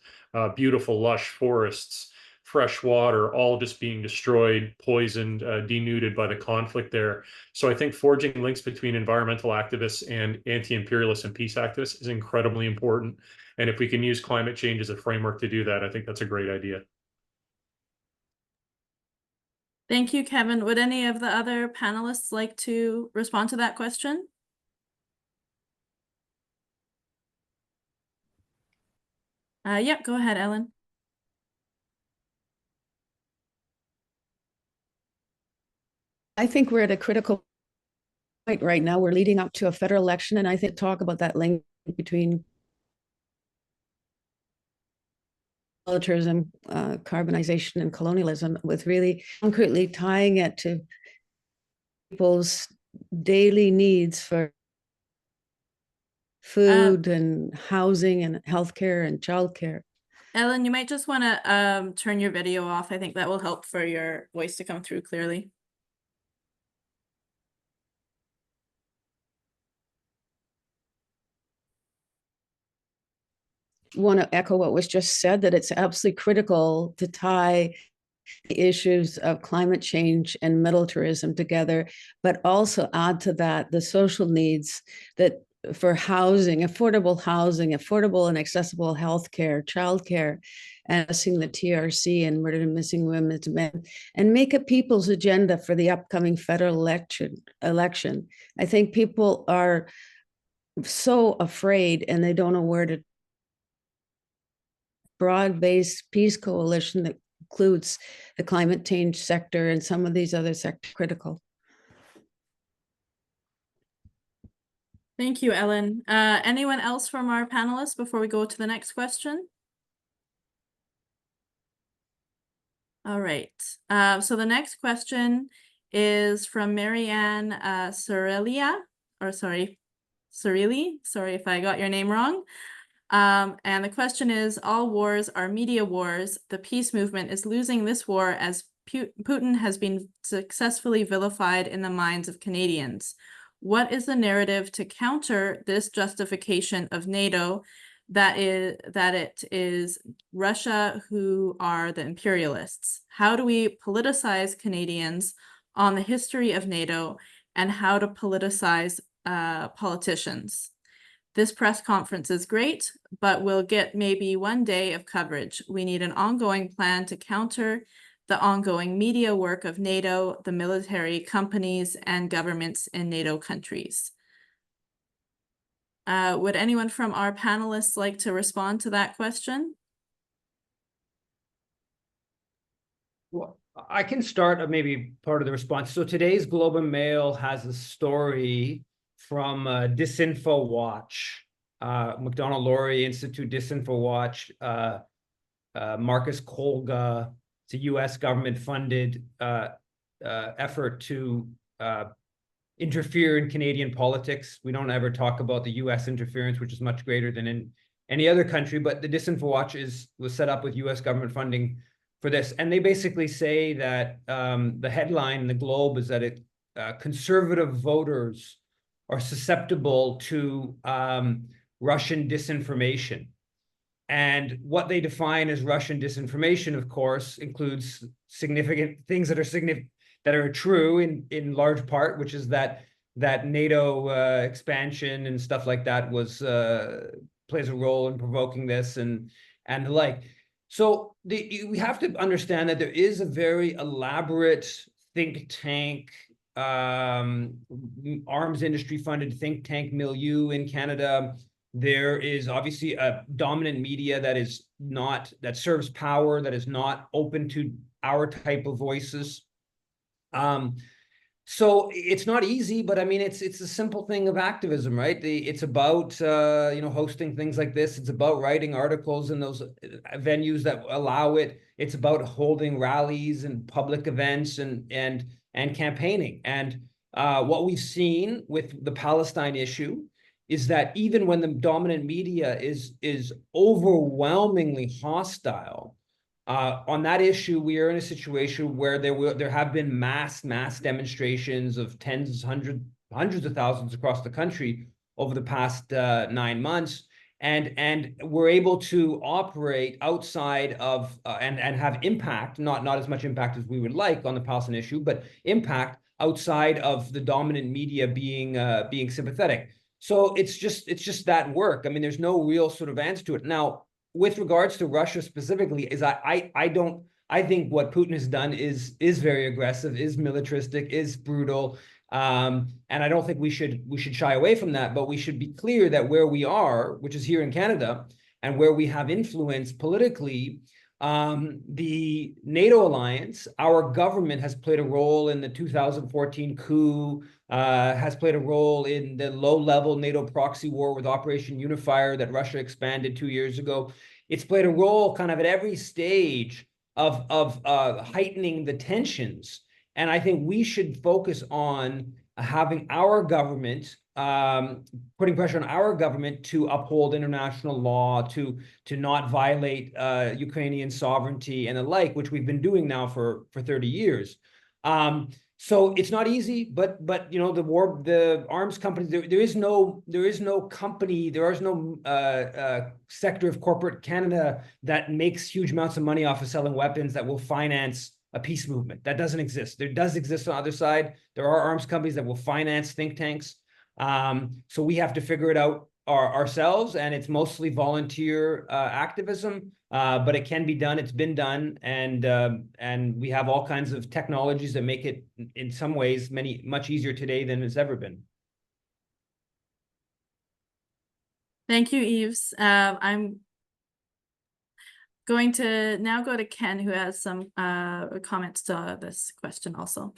beautiful, lush forests, fresh water, all just being destroyed, poisoned, denuded by the conflict there. So I think forging links between environmental activists and anti-imperialist and peace activists is incredibly important. And if we can use climate change as a framework to do that, I think that's a great idea. Thank you, Kevin. Would any of the other panelists like to respond to that question? Yeah, go ahead, Ellen. I think we're at a critical point right now. We're leading up to a federal election, and I think talk about that link between militarism, carbonization, and colonialism, with really concretely tying it to people's daily needs for food and housing and healthcare and childcare. Ellen, you might just want to turn your video off. I think that will help for your voice to come through clearly. Want to echo what was just said, that it's absolutely critical to tie the issues of climate change and militarism together, but also add to that the social needs that for housing, affordable and accessible healthcare, childcare, and addressing the TRC and murdered and missing women's men, and make a people's agenda for the upcoming federal election. I think people are so afraid and they don't know where to. Broad-based peace coalition that includes the climate change sector and some of these other sectors critical. Thank you, Ellen. Anyone else from our panelists before we go to the next question? All right. So the next question is from Marianne Cirilli. Sorry if I got your name wrong. And the question is, all wars are media wars. The peace movement is losing this war as Putin has been successfully vilified in the minds of Canadians. What is the narrative to counter this justification of NATO that it is Russia who are the imperialists? How do we politicize Canadians on the history of NATO and how to politicize politicians? This press conference is great, but we'll get maybe one day of coverage. We need an ongoing plan to counter the ongoing media work of NATO, the military companies, and governments in NATO countries. Would anyone from our panelists like to respond to that question? Well, I can start maybe part of the response. So today's Globe and Mail has a story from Disinfo Watch, McDonald Laurier Institute Disinfo Watch, Marcus Kolga. It's a U.S. government-funded effort to interfere in Canadian politics. We don't ever talk about the U.S. interference, which is much greater than in any other country, but the Disinfo Watch was set up with U.S. government funding for this. And they basically say that the headline in the Globe is that conservative voters are susceptible to Russian disinformation. And what they define as Russian disinformation, of course, includes significant things that are true in large part, which is that NATO expansion and stuff like that plays a role in provoking this and the like. So we have to understand that there is a very elaborate think tank, arms industry funded think tank milieu in Canada. There is obviously a dominant media that serves power, that is not open to our type of voices. So it's not easy, but I mean, it's a simple thing of activism, right? It's about, hosting things like this. It's about writing articles in those venues that allow it. It's about holding rallies and public events and campaigning. And what we've seen with the Palestine issue is that even when the dominant media is overwhelmingly hostile, on that issue, we are in a situation where there have been mass demonstrations of hundreds of thousands across the country over the past 9 months, and we're able to operate outside of and have impact, not as much impact as we would like on the Palestine issue, but impact outside of the dominant media being sympathetic. So it's just that work. I mean, there's no real sort of answer to it now. With regards to Russia specifically, I think what Putin has done is very aggressive, is militaristic, is brutal, and I don't think we should shy away from that. But we should be clear that where we are, which is here in Canada, and where we have influence politically, the NATO alliance, our government has played a role in the 2014 coup, has played a role in the low-level NATO proxy war with Operation Unifier that Russia expanded 2 years ago. It's played a role kind of at every stage of heightening the tensions. And I think we should focus on having our government, putting pressure on our government to uphold international law, to not violate Ukrainian sovereignty and the like, which we've been doing now for 30 years. So it's not easy, but you know, the arms companies, there is no company, there is no sector of corporate Canada that makes huge amounts of money off of selling weapons that will finance a peace movement. That doesn't exist. There does exist on the other side. There are arms companies that will finance think tanks. So we have to figure it out ourselves, and it's mostly volunteer activism, but it can be done. It's been done, and we have all kinds of technologies that make it, in some ways, much easier today than it's ever been. Thank you, Yves. I'm going to now go to Ken, who has some comments to this question also.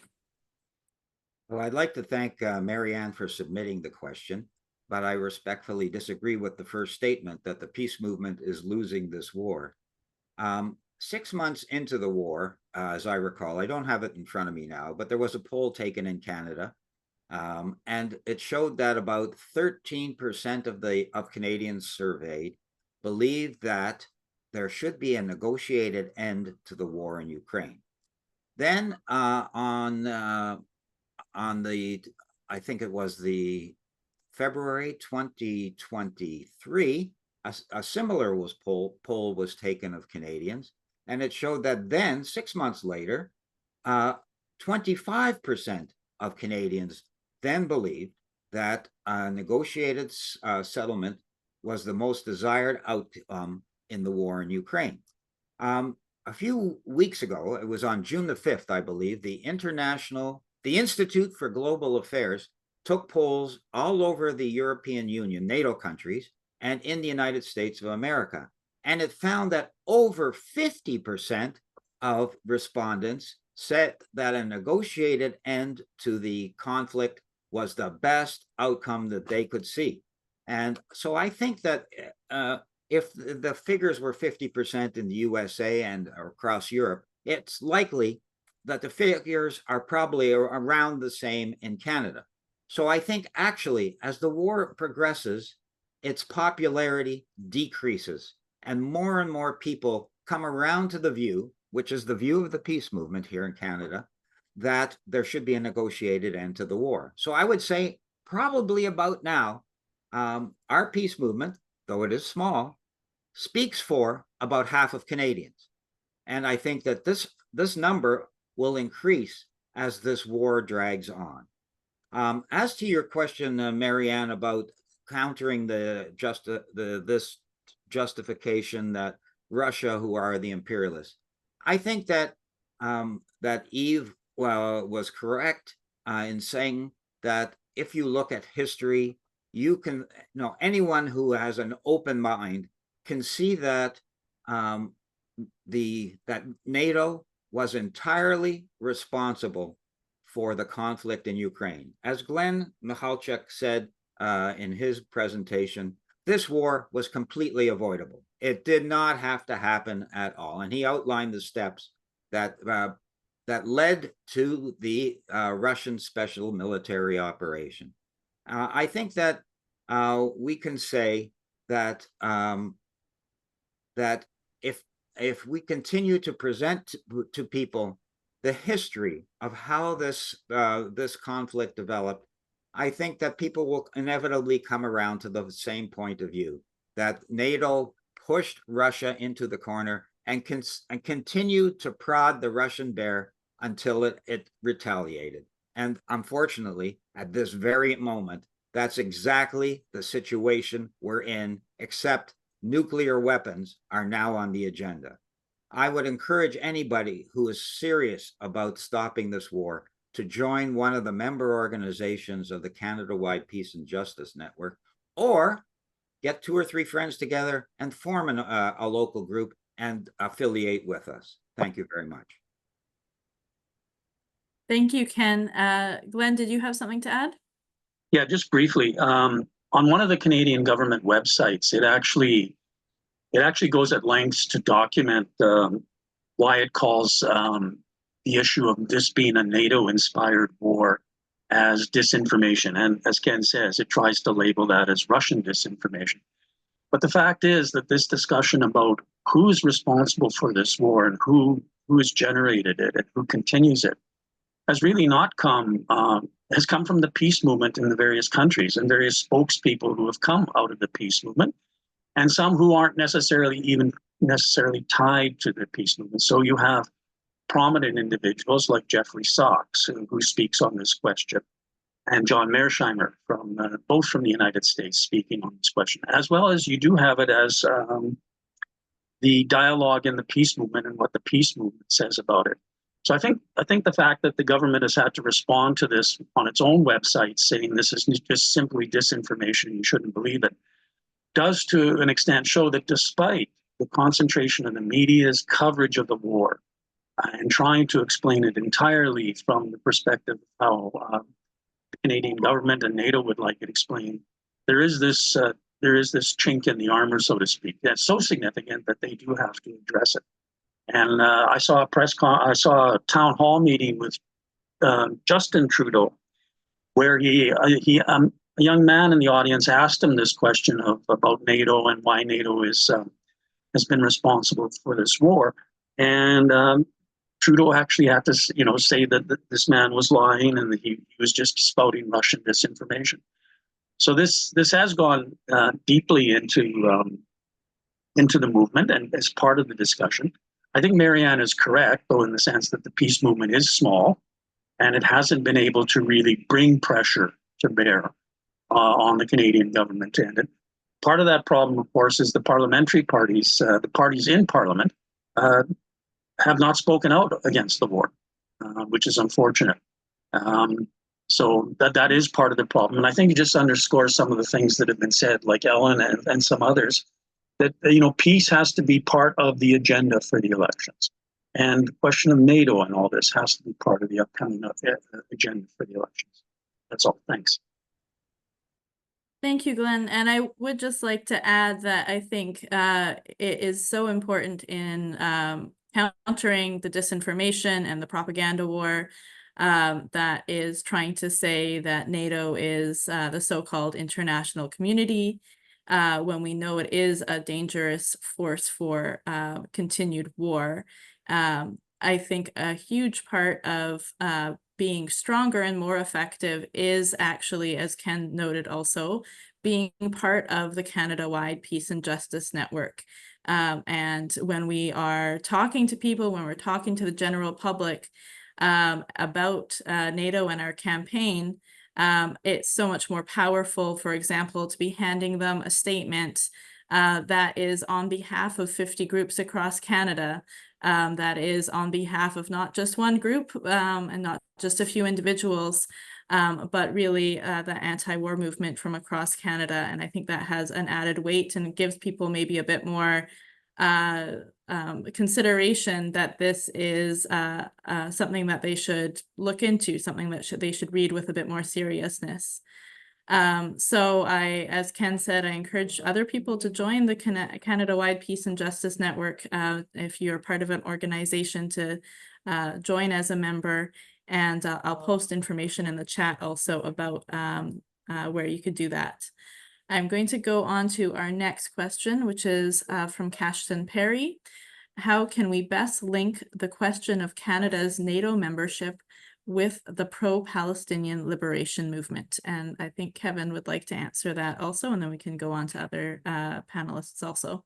Well, I'd like to thank Marianne for submitting the question, but I respectfully disagree with the first statement that the peace movement is losing this war. 6 months into the war, as I recall, I don't have it in front of me now, but there was a poll taken in Canada, and it showed that about 13% of Canadians surveyed believed that there should be a negotiated end to the war in Ukraine. Then on the, I think it was the February 2023, a similar poll was taken of Canadians, and it showed that then 6 months later, 25% of Canadians then believed that a negotiated settlement was the most desired outcome in the war in Ukraine. A few weeks ago, it was on June the 5th, I believe, the Institute for Global Affairs took polls all over the European Union, NATO countries, and in the United States of America. And it found that over 50% of respondents said that a negotiated end to the conflict was the best outcome that they could see. And so I think that if the figures were 50% in the USA and across Europe, it's likely that the figures are probably around the same in Canada. So I think actually, as the war progresses, its popularity decreases, and more people come around to the view, which is the view of the peace movement here in Canada, that there should be a negotiated end to the war. So I would say probably about now, our peace movement, though it is small, speaks for about half of Canadians. And I think that this number will increase as this war drags on. As to your question, Marianne, about countering this justification that Russia, who are the imperialists, I think that that Yves was correct in saying that if you look at history, you can, anyone who has an open mind can see that that NATO was entirely responsible for the conflict in Ukraine. As Glenn Michalchuk said in his presentation, this war was completely avoidable. It did not have to happen at all. And he outlined the steps that led to the Russian special military operation. I think that we can say that that if we continue to present to people the history of how this conflict developed, I think that people will inevitably come around to the same point of view, that NATO pushed Russia into the corner and continued to prod the Russian bear until it retaliated. And unfortunately, at this very moment, that's exactly the situation we're in, except nuclear weapons are now on the agenda. I would encourage anybody who is serious about stopping this war to join one of the member organizations of the Canada-wide Peace and Justice Network, or get 2 or 3 friends together and form a local group and affiliate with us. Thank you very much. Thank you, Ken. Glenn, did you have something to add? Yeah, just briefly. On one of the Canadian government websites, it actually goes at lengths to document why it calls the issue of this being a NATO-inspired war. as disinformation. And as Ken says, it tries to label that as Russian disinformation. But the fact is that this discussion about who's responsible for this war and who has generated it and who continues it has really not come, has come from the peace movement in the various countries and various spokespeople who have come out of the peace movement, and some who aren't even necessarily tied to the peace movement. So you have prominent individuals like Jeffrey Sachs, who speaks on this question, and John Mearsheimer, from both from the United States, speaking on this question, as well as you do have it as the dialogue in the peace movement and what the peace movement says about it. So I think the fact that the government has had to respond to this on its own website, saying this is just simply disinformation, you shouldn't believe it, does to an extent show that despite the concentration of the media's coverage of the war and trying to explain it entirely from the perspective of how the Canadian government and NATO would like it explained, there is this chink in the armor, so to speak, that's so significant that they do have to address it. And I saw a town hall meeting with Justin Trudeau, where a young man in the audience asked him this question about NATO and why NATO has been responsible for this war, and Trudeau actually had to say that this man was lying and that he was just spouting Russian disinformation. So this has gone deeply into the movement and as part of the discussion. I think Marianne is correct, though, in the sense that the peace movement is small and it hasn't been able to really bring pressure to bear on the Canadian government. And part of that problem, of course, is the parliamentary parties, the parties in Parliament, have not spoken out against the war, which is unfortunate. So that is part of the problem. And I think it just underscores some of the things that have been said, like Ellen and some others, that peace has to be part of the agenda for the elections. And the question of NATO and all this has to be part of the upcoming agenda for the elections. That's all. Thanks. Thank you, Glenn. And I would just like to add that I think it is so important in countering the disinformation and the propaganda war that is trying to say that NATO is the so-called international community, when we know it is a dangerous force for continued war. I think a huge part of being stronger and more effective is actually, as Ken noted also, being part of the Canada-wide Peace and Justice Network. And when we are talking to people, when we're talking to the general public about NATO and our campaign, it's so much more powerful, for example, to be handing them a statement that is on behalf of 50 groups across Canada, that is on behalf of not just one group and not just a few individuals, but really the anti-war movement from across Canada. And I think that has an added weight and gives people maybe a bit more consideration that this is something that they should look into, something that they should read with a bit more seriousness. So as Ken said, I encourage other people to join the Canada-wide Peace and Justice Network if you're part of an organization, to join as a member. And I'll post information in the chat also about where you could do that. I'm going to go on to our next question, which is from Cashton Perry. How can we best link the question of Canada's NATO membership with the pro-Palestinian liberation movement? And I think Kevin would like to answer that also, and then we can go on to other panelists also.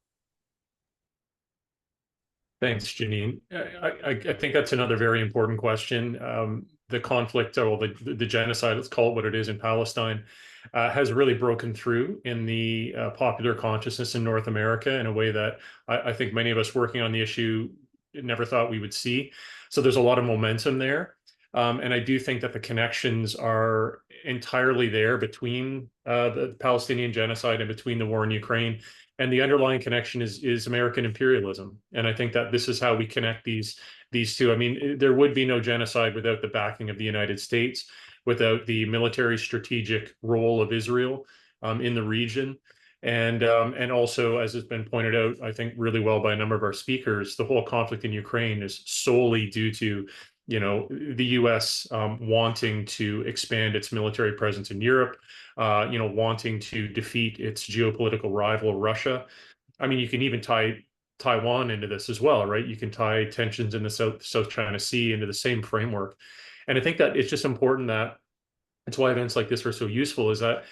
Thanks, Janine. I think that's another very important question. The conflict, or the genocide, let's call it what it is, in Palestine, has really broken through in the popular consciousness in North America in a way that I think many of us working on the issue never thought we would see. So there's a lot of momentum there. And I do think that the connections are entirely there between the Palestinian genocide and between the war in Ukraine. And the underlying connection is American imperialism. And I think that this is how we connect these two. I mean, there would be no genocide without the backing of the United States, without the military strategic role of Israel in the region. And also, as has been pointed out, I think really well by a number of our speakers, the whole conflict in Ukraine is solely due to you know, the US wanting to expand its military presence in Europe, you know, wanting to defeat its geopolitical rival, Russia. I mean, you can even tie Taiwan into this as well, right? You can tie tensions in the South China Sea into the same framework. And I think that it's just important that it's why events like this are so useful, is that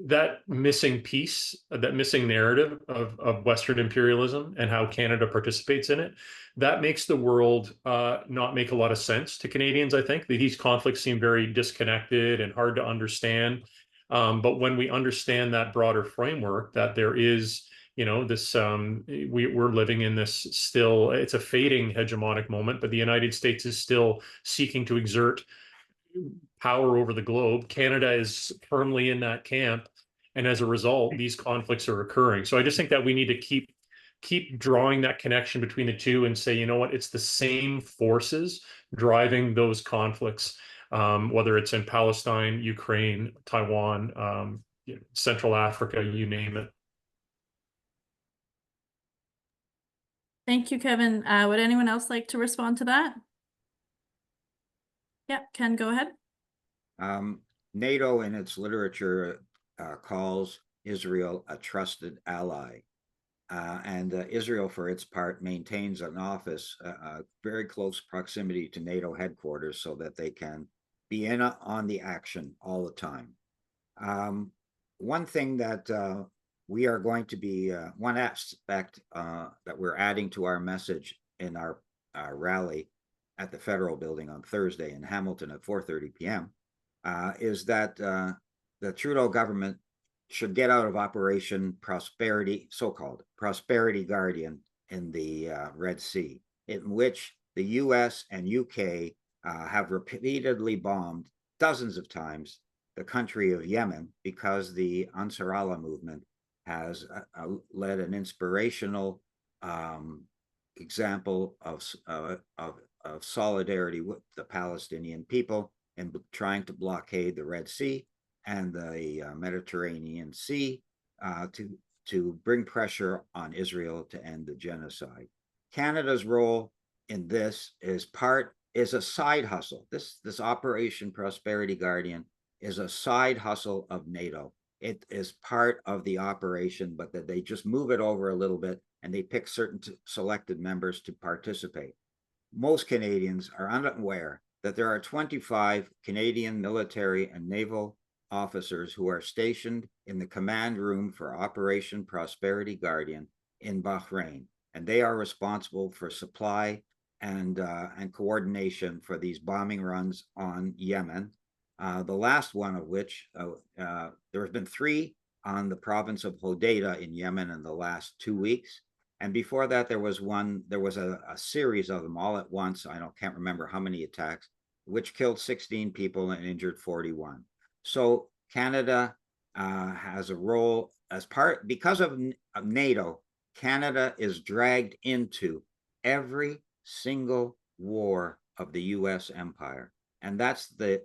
that missing piece, that missing narrative of Western imperialism and how Canada participates in it, that makes the world not make a lot of sense to Canadians. I think these conflicts seem very disconnected and hard to understand. But when we understand that broader framework, that there is, you know, this we're living in this still, it's a fading hegemonic moment, but the United States is still seeking to exert power over the globe. Canada is firmly in that camp, and as a result, these conflicts are occurring. So I just think that we need to keep drawing that connection between the two and say, you know what, it's the same forces driving those conflicts, whether it's in Palestine, Ukraine, Taiwan, Central Africa, you name it. Thank you, Kevin. Would anyone else like to respond to that? Yeah, Ken, go ahead. NATO in its literature calls Israel a trusted ally. And Israel, for its part, maintains an office, very close proximity to NATO headquarters so that they can be in on the action all the time. One thing that we are going to be, one aspect that we're adding to our message in our rally at the Federal Building on Thursday in Hamilton at 4:30 p.m. Is that the Trudeau government should get out of Operation Prosperity, so-called Prosperity Guardian in the Red Sea, in which the US and UK have repeatedly bombed dozens of times the country of Yemen, because the Ansar Allah movement has led an inspirational example of solidarity with the Palestinian people in trying to blockade the Red Sea and the Mediterranean Sea to bring pressure on Israel to end the genocide. Canada's role in this is a side hustle. This Operation Prosperity Guardian is a side hustle of NATO. It is part of the operation, but that they just move it over a little bit and they pick certain selected members to participate. Most Canadians are unaware that there are 25 Canadian military and naval officers who are stationed in the command room for Operation Prosperity Guardian in Bahrain, and they are responsible for supply and coordination for these bombing runs on Yemen. The last one of which, there have been 3 on the province of Hodeidah in Yemen in the last 2 weeks. And before that, there was a series of them all at once. I can't remember how many attacks, which killed 16 people and injured 41. So Canada has a role as because of NATO. Canada is dragged into every single war of the US empire. And that's the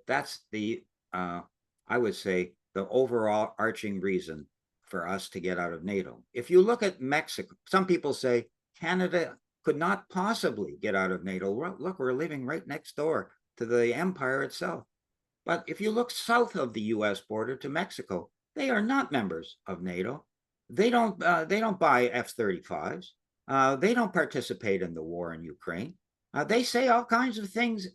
I would say the overall arching reason for us to get out of NATO. If you look at Mexico, some people say Canada could not possibly get out of NATO. Look, we're living right next door to the empire itself. But if you look south of the US border to Mexico, they are not members of NATO. They don't buy F-35s. They don't participate in the war in Ukraine. They say all kinds of things.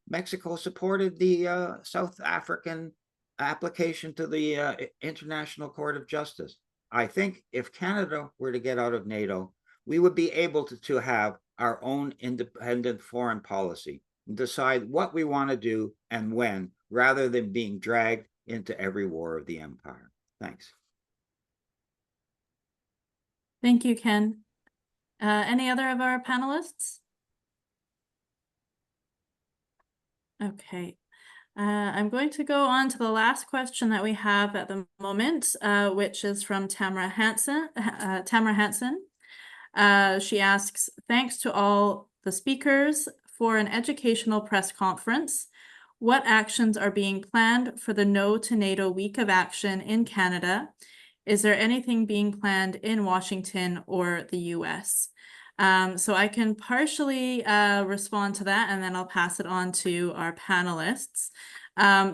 Mexico supported the South African application to the International Court of Justice. I think if Canada were to get out of NATO, we would be able to have our own independent foreign policy and decide what we want to do and when, rather than being dragged into every war of the empire. Thanks. Thank you, Ken. Any other of our panelists? Okay. I'm going to go on to the last question that we have at the moment, which is from Tamara Hansen. She asks, thanks to all the speakers for an educational press conference. What actions are being planned for the No to NATO Week of Action in Canada? Is there anything being planned in Washington or the US? So I can partially respond to that, and then I'll pass it on to our panelists.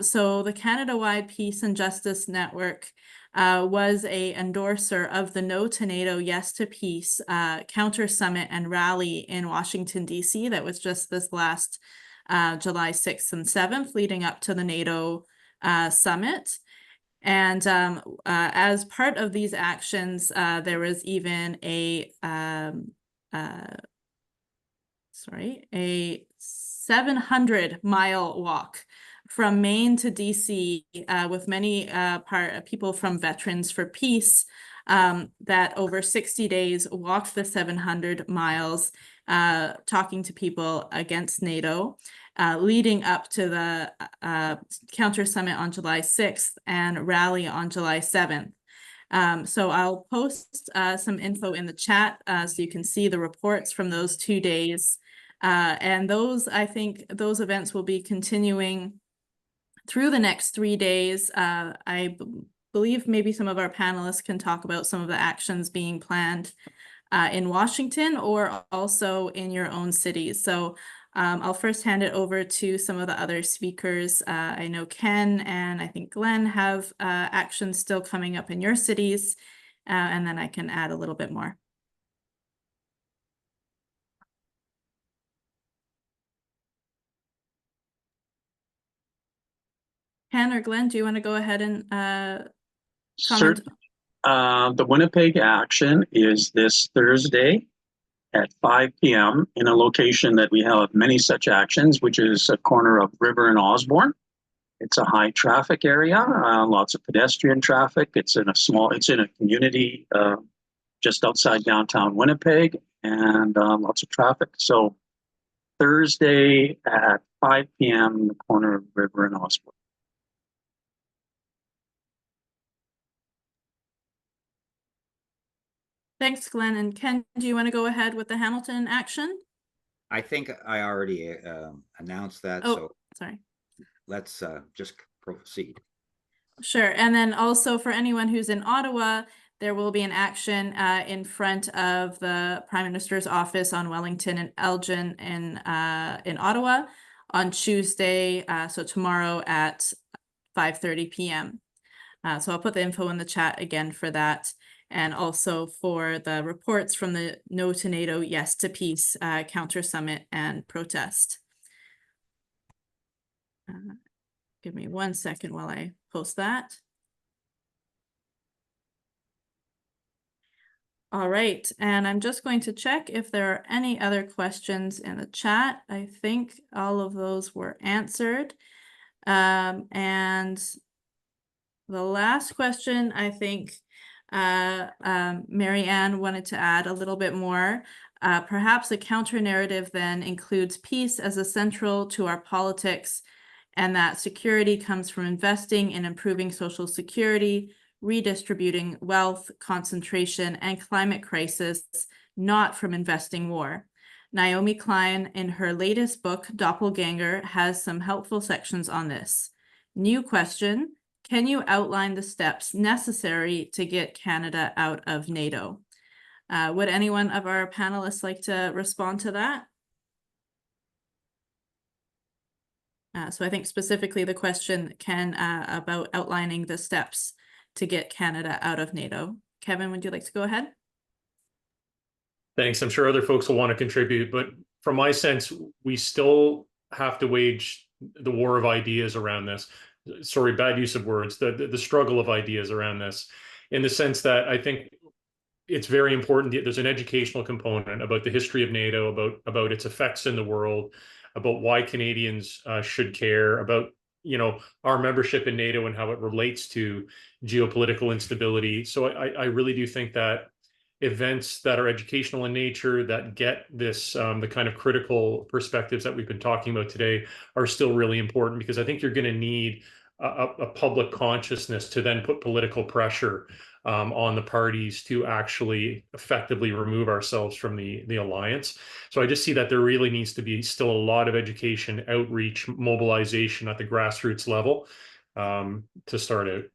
So the Canada-wide Peace and Justice Network was a endorser of the No to NATO, Yes to Peace counter summit and rally in Washington, D.C. that was just this last July 6th and 7th, leading up to the NATO summit. And as part of these actions, there was even a 700-mile walk from Maine to DC with many people from Veterans for Peace that over 60 days walked the 700 miles talking to people against NATO, leading up to the counter summit on July 6th and rally on July 7th. So I'll post some info in the chat so you can see the reports from those 2 days. And those, I think, those events will be continuing through the next 3 days. I believe maybe some of our panelists can talk about some of the actions being planned in Washington or also in your own cities. So I'll first hand it over to some of the other speakers. I know Ken and I think Glenn have actions still coming up in your cities, and then I can add a little bit more. Ken or Glenn, do you want to go ahead and comment? The Winnipeg action is this Thursday at 5 p.m. in a location that we have many such actions, which is a corner of River and Osborne. It's a high traffic area, lots of pedestrian traffic. It's in a community just outside downtown Winnipeg, and lots of traffic. So Thursday at 5 p.m. in the corner of River and Osborne. Thanks, Glenn. And Ken, do you want to go ahead with the Hamilton action? I think I already announced that, Oh, so sorry. let's just proceed. Sure. And then also for anyone who's in Ottawa, there will be an action in front of the Prime Minister's office on Wellington and Elgin in Ottawa on Tuesday, so tomorrow at 5:30 p.m. So I'll put the info in the chat again for that, and also for the reports from the No to NATO, Yes to Peace counter summit and protest. Give me 1 second while I post that. All right, and I'm just going to check if there are any other questions in the chat. I think all of those were answered. And the last question, I think Mary Ann wanted to add a little bit more. Perhaps a counter narrative then includes peace as essential to our politics, and that security comes from investing in improving social security, redistributing wealth, concentration, and climate crisis, not from investing war. Naomi Klein, in her latest book, Doppelganger, has some helpful sections on this. New question, can you outline the steps necessary to get Canada out of NATO? Would anyone of our panelists like to respond to that? So I think specifically the question, Ken, about outlining the steps to get Canada out of NATO. Kevin, would you like to go ahead? Thanks. I'm sure other folks will want to contribute, but from my sense, we still have to wage the war of ideas around this. Sorry, bad use of words, the struggle of ideas around this, in the sense that I think it's very important that there's an educational component about the history of NATO, about its effects in the world, about why Canadians should care, about our membership in NATO and how it relates to geopolitical instability. So I really do think that events that are educational in nature, that get this the kind of critical perspectives that we've been talking about today, are still really important, because I think you're going to need a public consciousness to then put political pressure on the parties to actually effectively remove ourselves from the alliance. So I just see that there really needs to be still a lot of education, outreach, mobilization at the grassroots level to start out.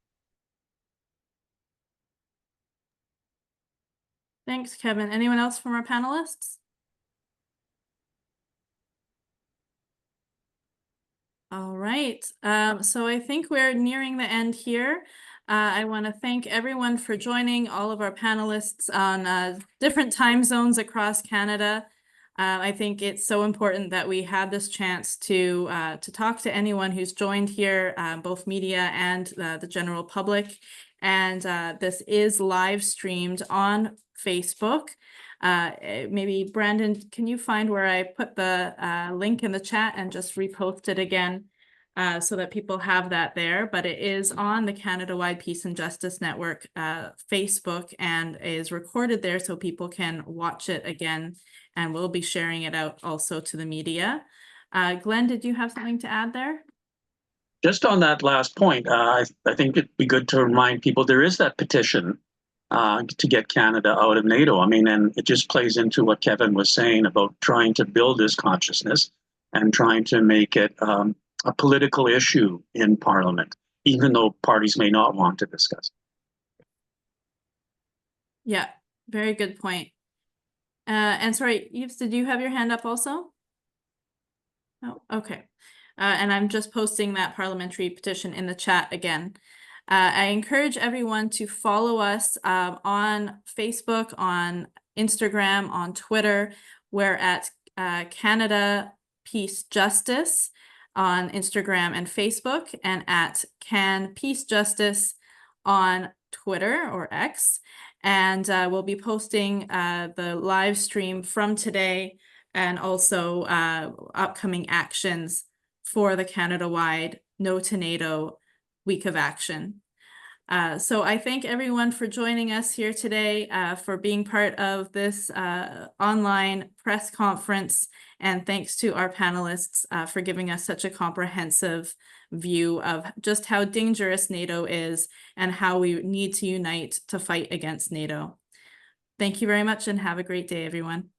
Thanks, Kevin. Anyone else from our panelists? All right, so I think we're nearing the end here. I want to thank everyone for joining, all of our panelists on different time zones across Canada. I think it's so important that we had this chance to talk to anyone who's joined here, both media and the general public. And this is live streamed on Facebook. Maybe Brandon, can you find where I put the link in the chat and just repost it again so that people have that there? But it is on the Canada-wide Peace and Justice Network Facebook and is recorded there so people can watch it again, and we'll be sharing it out also to the media. Glenn, did you have something to add there? Just on that last point, I think it'd be good to remind people there is that petition to get Canada out of NATO. I mean, and it just plays into what Kevin was saying about trying to build this consciousness and trying to make it a political issue in Parliament, even though parties may not want to discuss it. Yeah, very good point. And sorry, Yves, did you have your hand up also? Oh, okay. And I'm just posting that parliamentary petition in the chat again. I encourage everyone to follow us on Facebook, on Instagram, on Twitter. We're at Canada Peace Justice on Instagram and Facebook, and at Can Peace Justice on Twitter or X. And we'll be posting the live stream from today and also upcoming actions for the Canada-wide No to NATO Week of Action. So I thank everyone for joining us here today, for being part of this online press conference. And thanks to our panelists for giving us such a comprehensive view of just how dangerous NATO is and how we need to unite to fight against NATO. Thank you very much and have a great day, everyone.